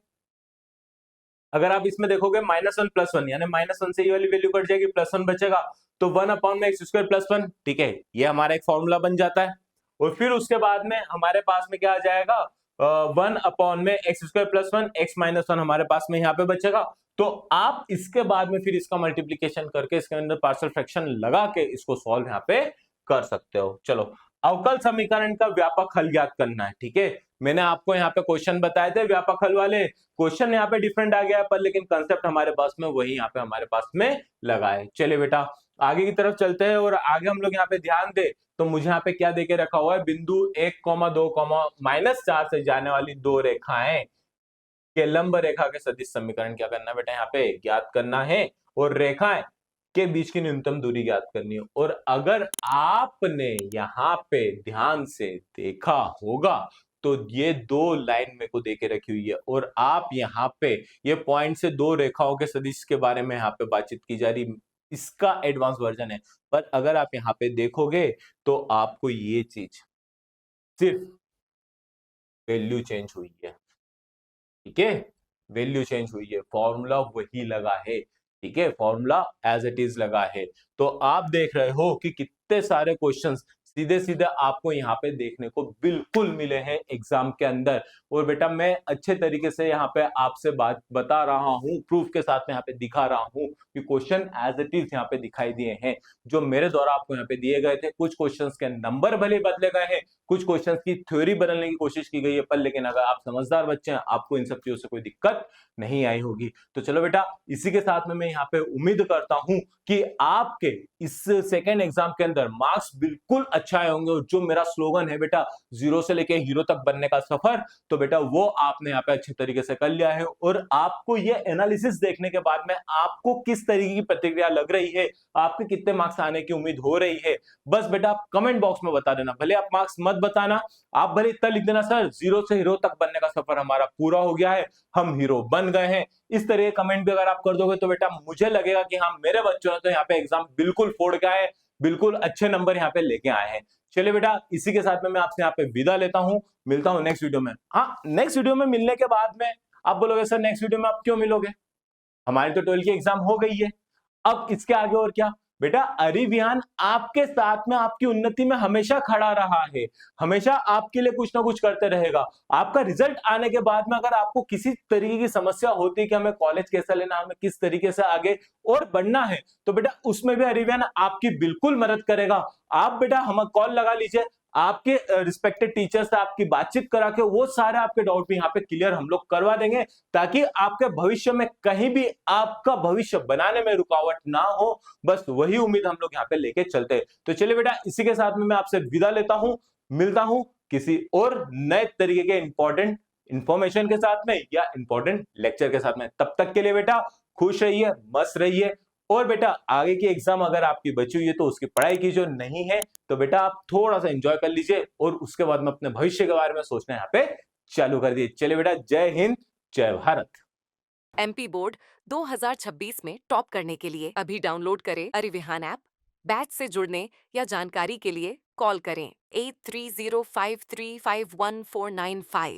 अगर आप इसमें देखोगे -1 + 1 यानी -1 से ये वाली वैल्यू कट जाएगी, +1 बचेगा, तो 1 अपॉन में एक्स स्क्वायर प्लस 1। ठीक है, ये हमारा एक फॉर्मूला बन जाता है। और फिर उसके बाद में हमारे पास में क्या आ जाएगा? 1 अपॉन में x square plus 1 x minus 1 हमारे पास में यहाँ पे बचेगा। तो आप इसके बाद में फिर इसका मल्टीप्लीकेशन करके इसके अंदर पार्शियल फ्रैक्शन लगा के इसको सॉल्व यहाँ पे कर सकते हो। चलो अवकल समीकरण का व्यापक हल ज्ञात करना है। ठीक है, मैंने आपको यहाँ पे क्वेश्चन बताए थे व्यापक हल वाले, क्वेश्चन यहाँ पे डिफरेंट आ गया है पर लेकिन कंसेप्ट हमारे पास में वही यहाँ पे हमारे पास में लगा है। चलिए बेटा आगे की तरफ चलते हैं और आगे हम लोग यहाँ पे ध्यान दे तो मुझे यहाँ पे क्या देके रखा हुआ है, बिंदु 1,2, -4 से जाने वाली दो रेखाएं के लंब रेखा के सदिश समीकरण क्या करना है बेटा, यहाँ पे ज्ञात करना है और रेखाएं के बीच की न्यूनतम दूरी ज्ञात करनी है। और अगर आपने यहाँ पे ध्यान से देखा होगा तो ये दो लाइन मेरे को देके रखी हुई है और आप यहाँ पे ये पॉइंट से दो रेखाओं के सदिश के बारे में यहाँ पे बातचीत की जा रही, इसका एडवांस वर्जन है। पर अगर आप यहाँ पे देखोगे तो आपको ये चीज सिर्फ वैल्यू चेंज हुई है। ठीक है, वैल्यू चेंज हुई है, फॉर्मूला वही लगा है। ठीक है, फॉर्मूला एज इट इज लगा है। तो आप देख रहे हो कि कितने सारे क्वेश्चंस सीधे सीधे आपको यहाँ पे देखने को बिल्कुल मिले हैं एग्जाम के अंदर। और बेटा मैं अच्छे तरीके से यहाँ पे आपसे बात बता रहा हूँ, प्रूफ के साथ में यहाँ पे दिखा रहा हूँ कि क्वेश्चन एज इट इज यहाँ पे दिखाई दिए हैं जो मेरे द्वारा आपको यहाँ पे दिए गए थे। कुछ क्वेश्चंस के नंबर भले बदले गए हैं, कुछ क्वेश्चंस की थ्योरी बदलने की कोशिश की गई है, पर लेकिन अगर आप समझदार बच्चे हैं आपको इन सब चीजों से कोई दिक्कत नहीं आई होगी। तो चलो बेटा इसी के साथ में मैं यहाँ पे उम्मीद करता हूं कि आपके इस सेकेंड एग्जाम के अंदर मार्क्स बिल्कुल अच्छा आए होंगे। और जो मेरा स्लोगन है बेटा जीरो से लेके हीरो तक बनने का सफर, तो बेटा वो आपने यहाँ पे अच्छे तरीके से कर लिया है। और आपको ये एनालिसिस देखने के बाद में आपको किस तरीके की प्रतिक्रिया लग रही है, आपके कितने मार्क्स आने की उम्मीद हो रही है, बस बेटा आप कमेंट बॉक्स में बता देना। भले आप मार्क्स मत बताना, आप भले इतना लिख देना सर जीरो से हीरो तक बनने का सफर हमारा पूरा हो गया है, हम हीरो बन गए हैं। इस तरह के कमेंट भी अगर आप कर दोगे तो बेटा मुझे लगेगा कि हाँ मेरे बच्चों ने तो यहाँ पे एग्जाम बिल्कुल फोड़ के आए, बिल्कुल अच्छे नंबर यहाँ पे लेके आए हैं। चलिए बेटा इसी के साथ में मैं आपसे यहाँ पे विदा लेता हूँ, मिलता हूँ नेक्स्ट वीडियो में। हाँ नेक्स्ट वीडियो में मिलने के बाद में आप बोलोगे सर नेक्स्ट वीडियो में आप क्यों मिलोगे, हमारी तो 12th की एग्जाम हो गई है, अब इसके आगे और क्या। बेटा अरिविहान आपके साथ में आपकी उन्नति में हमेशा खड़ा रहा है, हमेशा आपके लिए कुछ ना कुछ करते रहेगा। आपका रिजल्ट आने के बाद में अगर आपको किसी तरीके की समस्या होती है कि हमें कॉलेज कैसा लेना, हमें किस तरीके से आगे और बढ़ना है, तो बेटा उसमें भी अरिविहान आपकी बिल्कुल मदद करेगा। आप बेटा हमें कॉल लगा लीजिए, आपके रिस्पेक्टेड टीचर से आपकी बातचीत करा के वो सारे आपके डाउट भी यहाँ पे क्लियर हम लोग करवा देंगे, ताकि आपके भविष्य में कहीं भी आपका भविष्य बनाने में रुकावट ना हो। बस वही उम्मीद हम लोग यहाँ पे लेके चलते हैं। तो चलिए बेटा इसी के साथ में मैं आपसे विदा लेता हूं, मिलता हूं किसी और नए तरीके के इंपॉर्टेंट इंफॉर्मेशन के साथ में या इंपॉर्टेंट लेक्चर के साथ में। तब तक के लिए बेटा खुश रहिए, मस्त रहिए। और बेटा आगे की एग्जाम अगर आपकी बची हुई है तो उसकी पढ़ाई की जो नहीं है तो बेटा आप थोड़ा सा एंजॉय कर लीजिए और उसके बाद में अपने भविष्य के बारे में सोचना यहाँ पे चालू कर दिए। चलिए बेटा जय हिंद जय भारत। MP बोर्ड 2026 में टॉप करने के लिए अभी डाउनलोड करें अरिविहान ऐप। बैच से जुड़ने या जानकारी के लिए कॉल करें 8305351495।